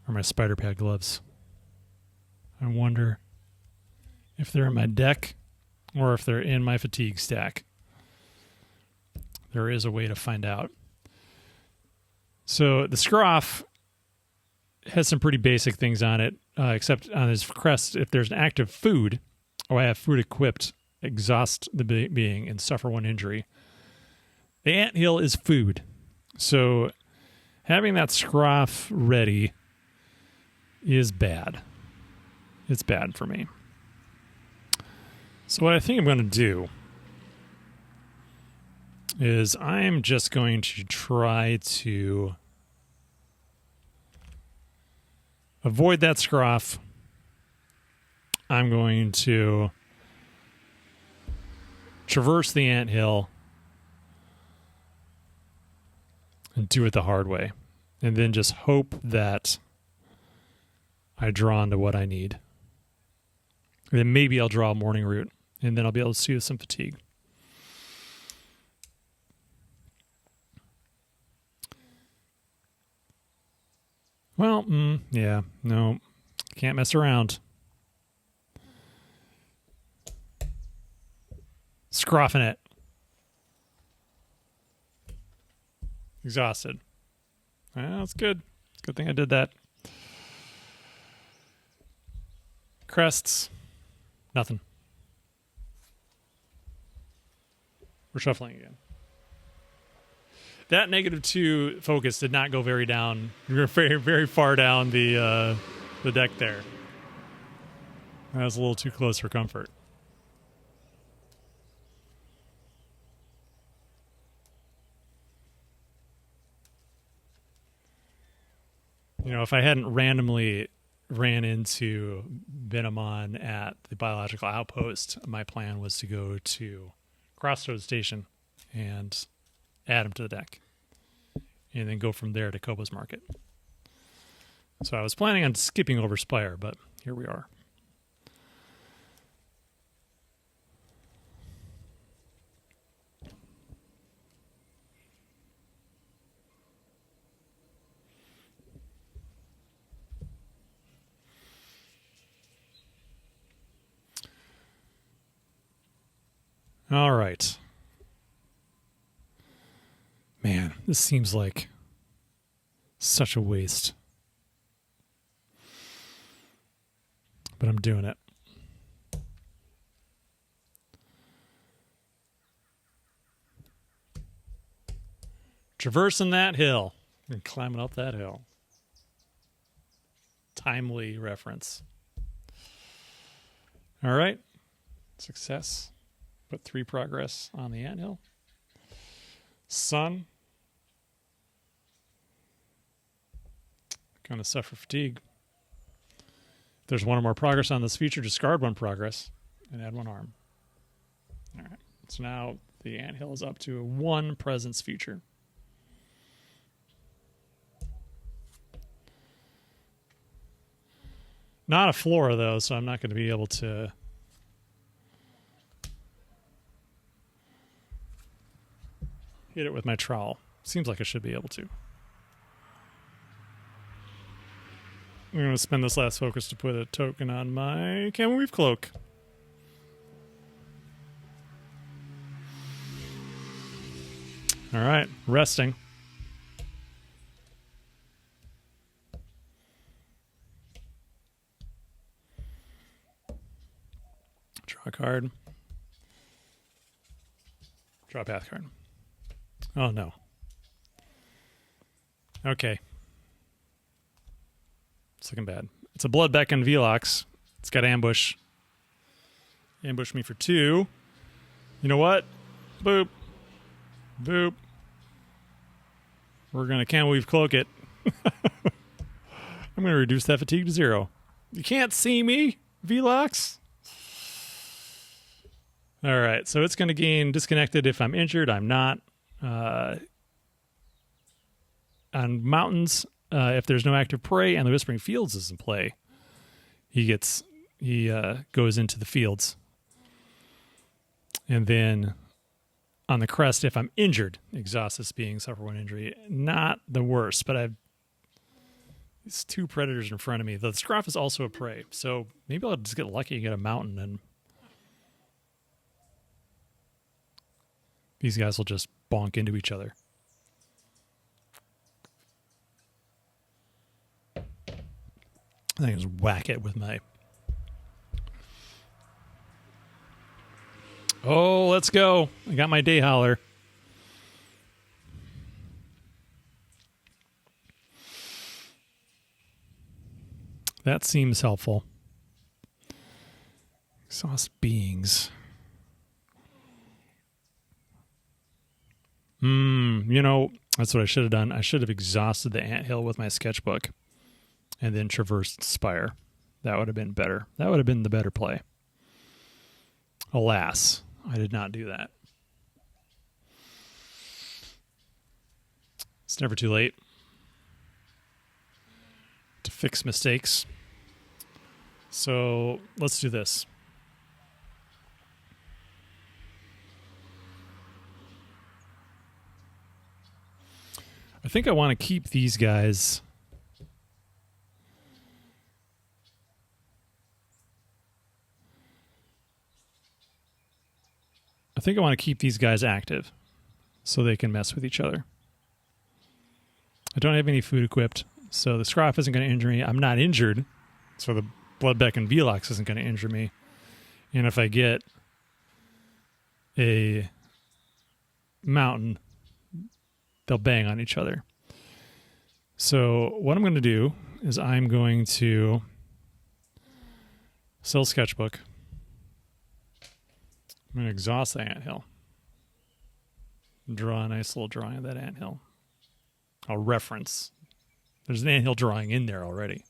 are my spider pad gloves. I wonder if they're in my deck or if they're in my fatigue stack. There is a way to find out. So the Scroff has some pretty basic things on it, except on his crest, if there's an active food, or I have food equipped, exhaust the being and suffer 1 injury. The anthill is food. So having that Scroff ready is bad. It's bad for me. So what I think I'm going to do is I'm just going to try to avoid that Scroff. I'm going to traverse the anthill and do it the hard way. And then just hope that I draw into what I need. And then maybe I'll draw a morning route. And then I'll be able to soothe some fatigue. Well, yeah, no. Can't mess around. Scroffing it. Exhausted. Well, that's good. Good thing I did that. Crests. Nothing. We're shuffling again. That -2 focus did not go very down. We were very, very far down the deck there. That was a little too close for comfort. You know, if I hadn't randomly ran into Venomon at the biological outpost, my plan was to go to Crossroads Station and add him to the deck. And then go from there to Kobo's Market. So I was planning on skipping over Spire, but here we are. All right. Man, this seems like such a waste. but I'm doing it. Traversing that hill and climbing up that hill. Timely reference. All right. Success. Put 3 progress on the anthill. Sun. Going to suffer fatigue. If there's 1 or more progress on this feature, discard 1 progress and add 1 arm. All right. So now the anthill is up to a 1 presence feature. Not a flora, though, so I'm not going to be able to... hit it with my trowel. Seems like I should be able to. I'm going to spend this last focus to put a token on my camel weave cloak. All right, resting. Draw a card. Draw a path card. Oh, no. Okay. It's looking bad. It's a Bloodbeck and Velox. It's got ambush. Ambush me for 2. You know what? Boop. Boop. We're going to camel weave cloak it. I'm going to reduce that fatigue to 0. You can't see me, Velox. All right, so it's going to gain disconnected if I'm injured. I'm not. On mountains, if there's no active prey and the Whispering Fields is in play, he goes into the fields. And then on the crest, if I'm injured, Exhaustus being suffer 1 injury, not the worst, but I've these 2 predators in front of me. The Scruff is also a prey, so maybe I'll just get lucky and get a mountain, and these guys will just bonk into each other. I think I just whack it with my... Oh, let's go. I got my day howler. That seems helpful. Exhaust beings. You know, that's what I should have done. I should have exhausted the anthill with my sketchbook and then traversed Spire. That would have been better. That would have been the better play. Alas, I did not do that. It's never too late to fix mistakes. So let's do this. I think I want to keep these guys. I think I want to keep these guys active so they can mess with each other. I don't have any food equipped, so the Scruff isn't going to injure me. I'm not injured, so the Bloodbeck and Velox isn't going to injure me. And if I get a mountain, they'll bang on each other. So what I'm going to do is I'm going to sell sketchbook. I'm going to exhaust the anthill. Draw a nice little drawing of that anthill. I'll reference. There's an anthill drawing in there already.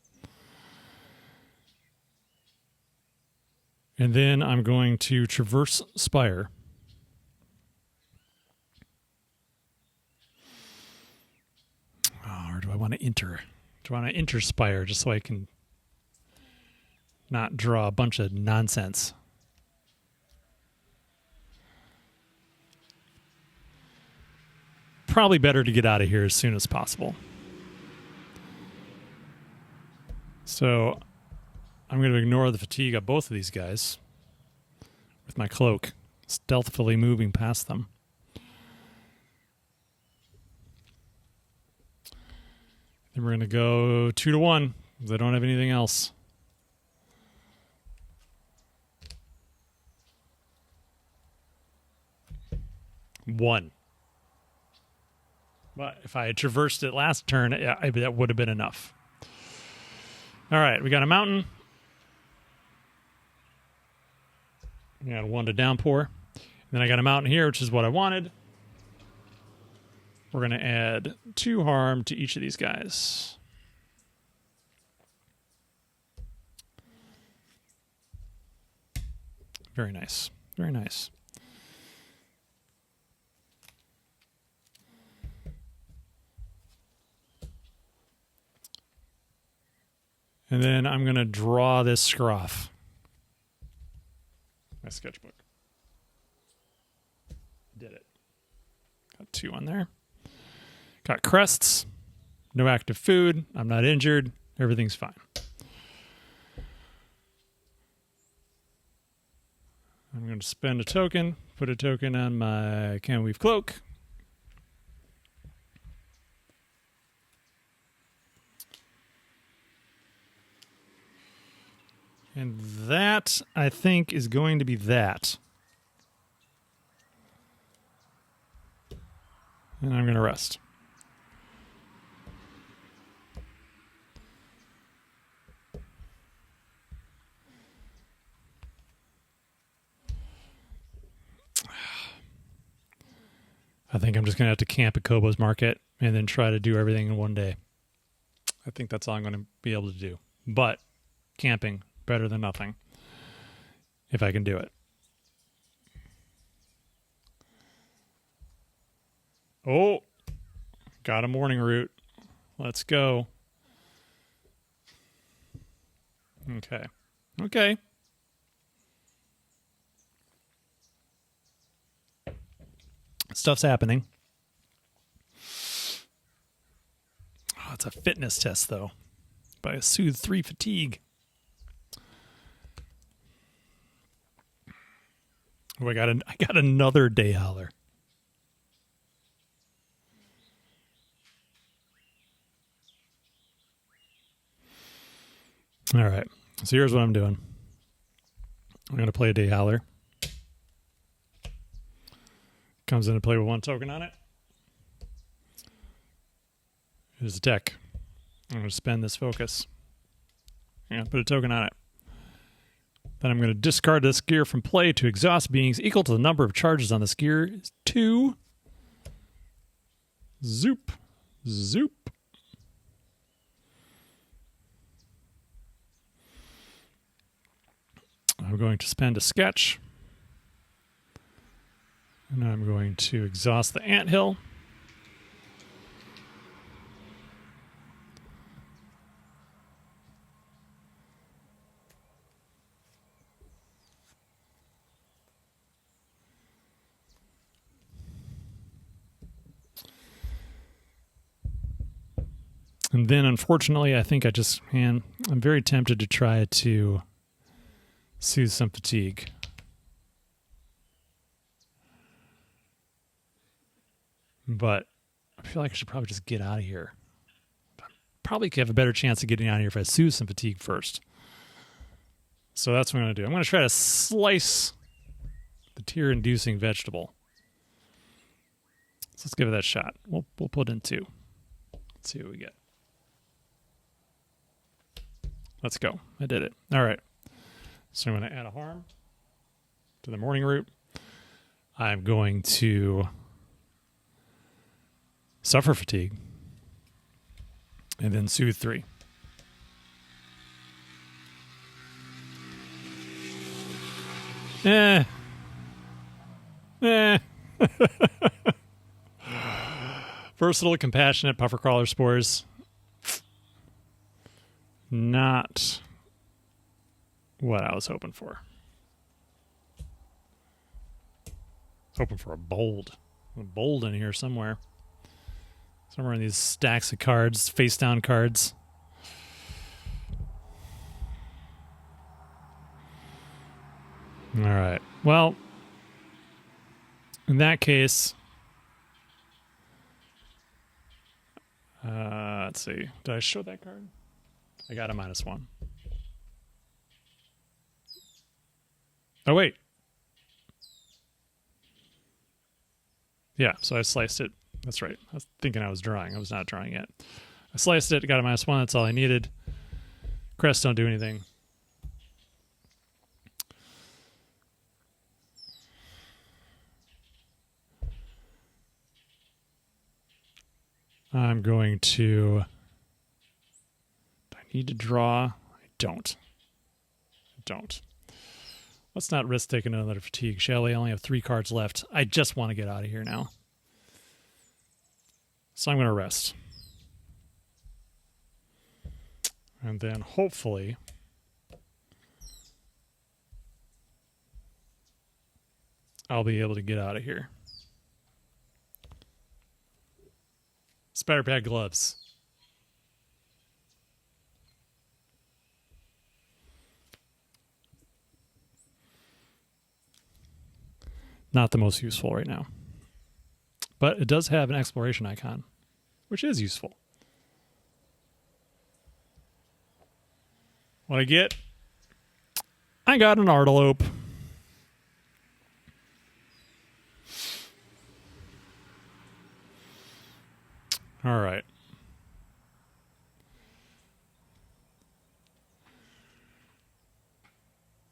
And then I'm going to traverse Spire. Or do I want to enter? Do I want to enter Spire just so I can not draw a bunch of nonsense? Probably better to get out of here as soon as possible. So I'm going to ignore the fatigue of both of these guys with my cloak, stealthily moving past them. Then we're going to go 2-1. They don't have anything else. 1. But if I had traversed it last turn, that would have been enough. All right, we got a mountain. We got a 1 to downpour. And then I got a mountain here, which is what I wanted. We're going to add 2 harm to each of these guys. Very nice. Very nice. And then I'm going to draw this scruff. My sketchbook. Did it. Got 2 on there. Got crests. No active food. I'm not injured. Everything's fine. I'm going to spend a token. Put a token on my Can Weave Cloak. And that, I think, is going to be that. And I'm going to rest. I think I'm just going to have to camp at Kobo's Market and then try to do everything in one day. I think that's all I'm going to be able to do. But camping, better than nothing, if I can do it. Oh, got a morning route. Let's go. Okay. Okay. Stuff's happening. Oh, it's a fitness test, though. By a Soothe 3 fatigue. Oh, I got another day howler. All right. So here's what I'm doing. I'm going to play a day howler. Comes into play with 1 token on it. Here's a deck. I'm going to spend this focus. Yeah, put a token on it. Then I'm going to discard this gear from play to exhaust beings equal to the number of charges on this gear is 2. Zoop. Zoop. I'm going to spend a sketch. And I'm going to exhaust the anthill. And then, unfortunately, I think I'm very tempted to try to soothe some fatigue. But I feel like I should probably just get out of here. Probably could have a better chance of getting out of here if I soothe some fatigue first. So that's what I'm going to do. I'm going to try to slice the tear-inducing vegetable. So let's give it that shot. We'll put in 2. Let's see what we get. Let's go. I did it. All right. So I'm going to add a harm to the morning route. I'm going to suffer fatigue. And then soothe 3. Versatile, compassionate, puffer crawler spores. Not what I was hoping for. Hoping for a bold in here somewhere. Somewhere in these stacks of cards, face down cards. All right. Well, in that case, let's see. Did I show that card? I got a -1. Oh, wait. Yeah, so I sliced it. That's right. I was thinking I was drawing. I was not drawing yet. I sliced it, got a -1. That's all I needed. Crests don't do anything. I'm going to... Do I need to draw? I don't. Let's not risk taking another fatigue, shall we? I only have 3 cards left. I just want to get out of here now. So I'm going to rest. And then hopefully... I'll be able to get out of here. Spider pad gloves. Not the most useful right now. But it does have an exploration icon, which is useful. What I get? I got an Artalope. All right.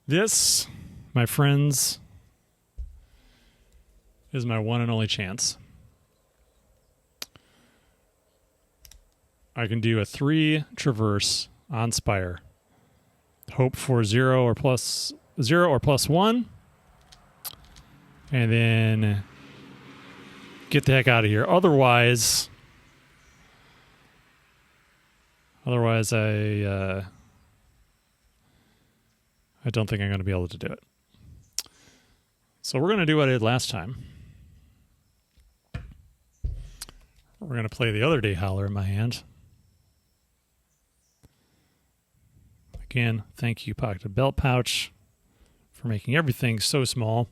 This, my friends, is my one and only chance. I can do a 3 traverse on Spire. Hope for 0 or +1. And then get the heck out of here. Otherwise I don't think I'm going to be able to do it. So we're going to do what I did last time. We're going to play the other day howler in my hand. Again, thank you, Pocket Belt Pouch, for making everything so small.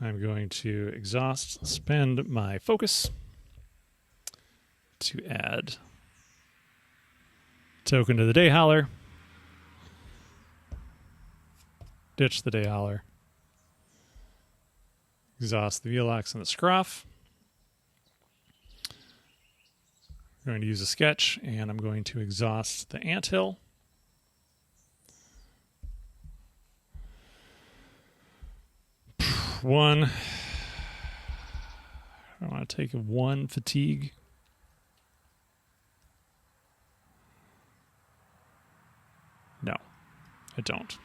I'm going to exhaust, spend my focus to add token to the day howler. Ditch the day howler. Exhaust the Velox and the Scruff. I'm going to use a sketch, and I'm going to exhaust the anthill. One. I want to take 1 fatigue. No, I don't.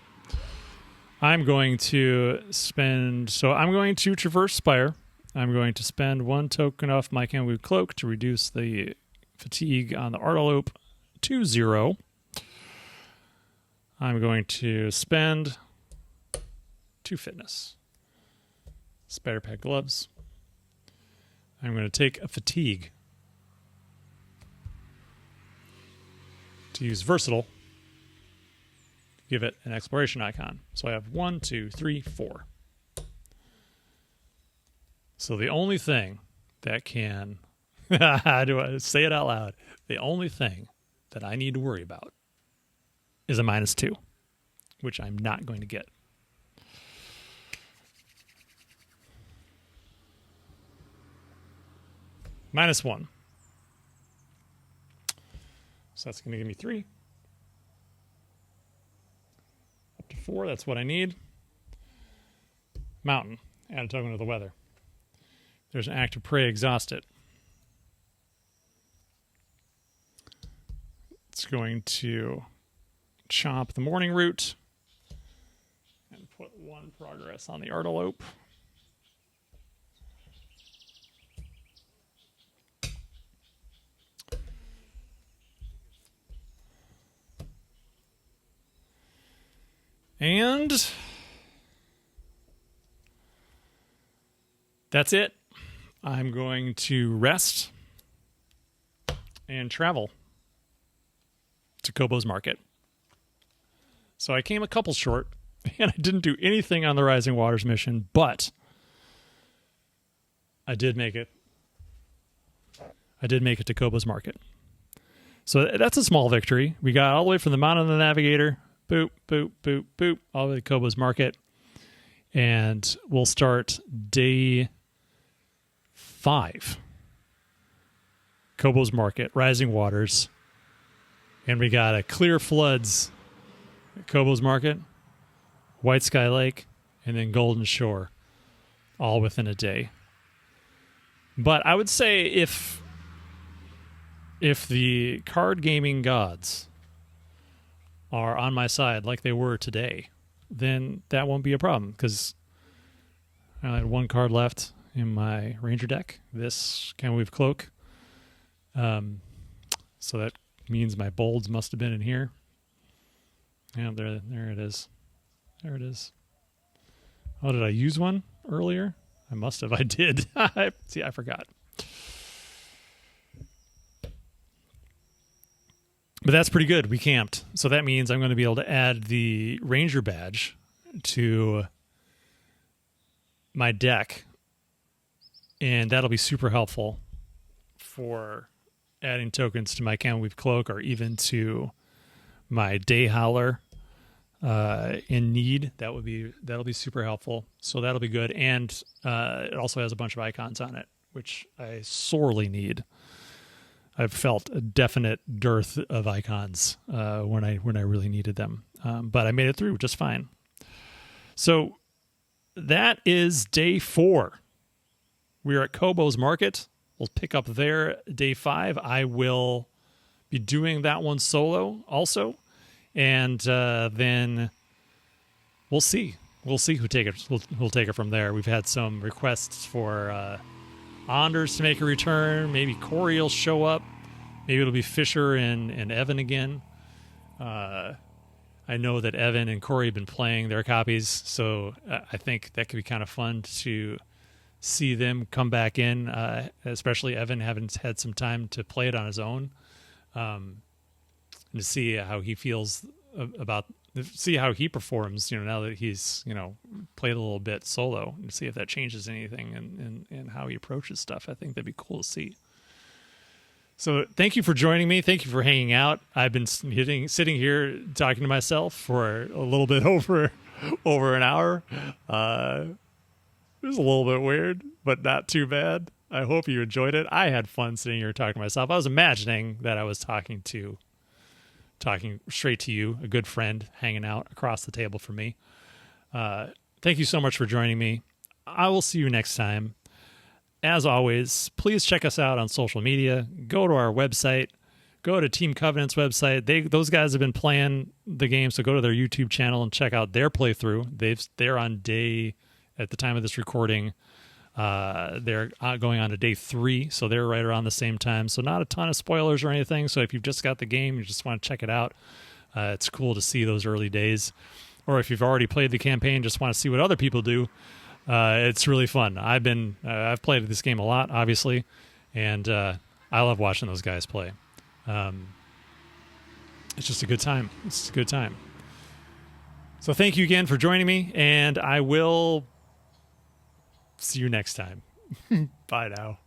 I'm going to spend... So I'm going to traverse Spire. I'm going to spend 1 token off my Kamui Cloak to reduce the fatigue on the Artalope to 0. I'm going to spend 2 fitness. Spider Pad gloves. I'm going to take a fatigue to use versatile. Give it an exploration icon. So I have 1, 2, 3, 4. So the only thing that can... do I say it out loud? The only thing that I need to worry about is a -2, which I'm not going to get. -1. So that's going to give me 3. Up to 4, that's what I need. Mountain. Add a token to the weather. There's an active prey, exhaust it. It's going to chomp the morning root and put 1 progress on the Artalope. And that's it. I'm going to rest and travel to Kobo's Market. So I came a couple short, and I didn't do anything on the Rising Waters mission, but I did make it. I did make it to Kobo's Market. So that's a small victory. We got all the way from the Mound of the Navigator, boop, boop, boop, boop, all the way to Kobo's Market. And we'll start day 5. Kobo's Market, Rising Waters. And we got a Clear Floods, Kobo's Market, White Sky Lake, and then Golden Shore, all within a day. But I would say if the card gaming gods are on my side like they were today, then that won't be a problem, because I had 1 card left in my Ranger deck, this Can Weave Cloak. So that means my bolds must have been in here. Yeah, there it is. There it is. Oh, did I use one earlier? I must have. I did. See, I forgot. But that's pretty good. We camped. So that means I'm going to be able to add the Ranger badge to my deck. And that'll be super helpful for adding tokens to my Can Weave Cloak, or even to my Day Howler in need. That'll be super helpful. So that'll be good. And it also has a bunch of icons on it, which I sorely need. I've felt a definite dearth of icons when I really needed them, but I made it through just fine. So that is day 4. We are at Kobo's Market. We'll pick up there day 5. I will be doing that one solo also, and then we'll see. We'll see who take it. We'll take it from there. We've had some requests for Anders to make a return. Maybe Corey will show up. Maybe it'll be Fischer and Evan again. I know that Evan and Corey have been playing their copies, so I think that could be kind of fun to see them come back in, especially Evan having had some time to play it on his own, and to see how he feels see how he performs, now that he's, played a little bit solo, and see if that changes anything and how he approaches stuff. I think that'd be cool to see. So thank you for joining me. Thank you for hanging out. I've been sitting here talking to myself for a little bit over an hour. It was a little bit weird, but not too bad. I hope you enjoyed it. I had fun sitting here talking to myself. I was imagining that I was talking straight to you, a good friend hanging out across the table from me. Thank you so much for joining me. I will see you next time. As always, please check us out on social media. Go to our website. Go to Team Covenant's website. Those guys have been playing the game, so go to their YouTube channel and check out their playthrough. They're on day, at the time of this recording, they're going on to day 3, so they're right around the same time. So not a ton of spoilers or anything. So if you've just got the game, you just want to check it out, it's cool to see those early days. Or if you've already played the campaign, just want to see what other people do, it's really fun. I've played this game a lot, obviously, and I love watching those guys play. It's just a good time. It's a good time. So thank you again for joining me, and I will see you next time. Bye now.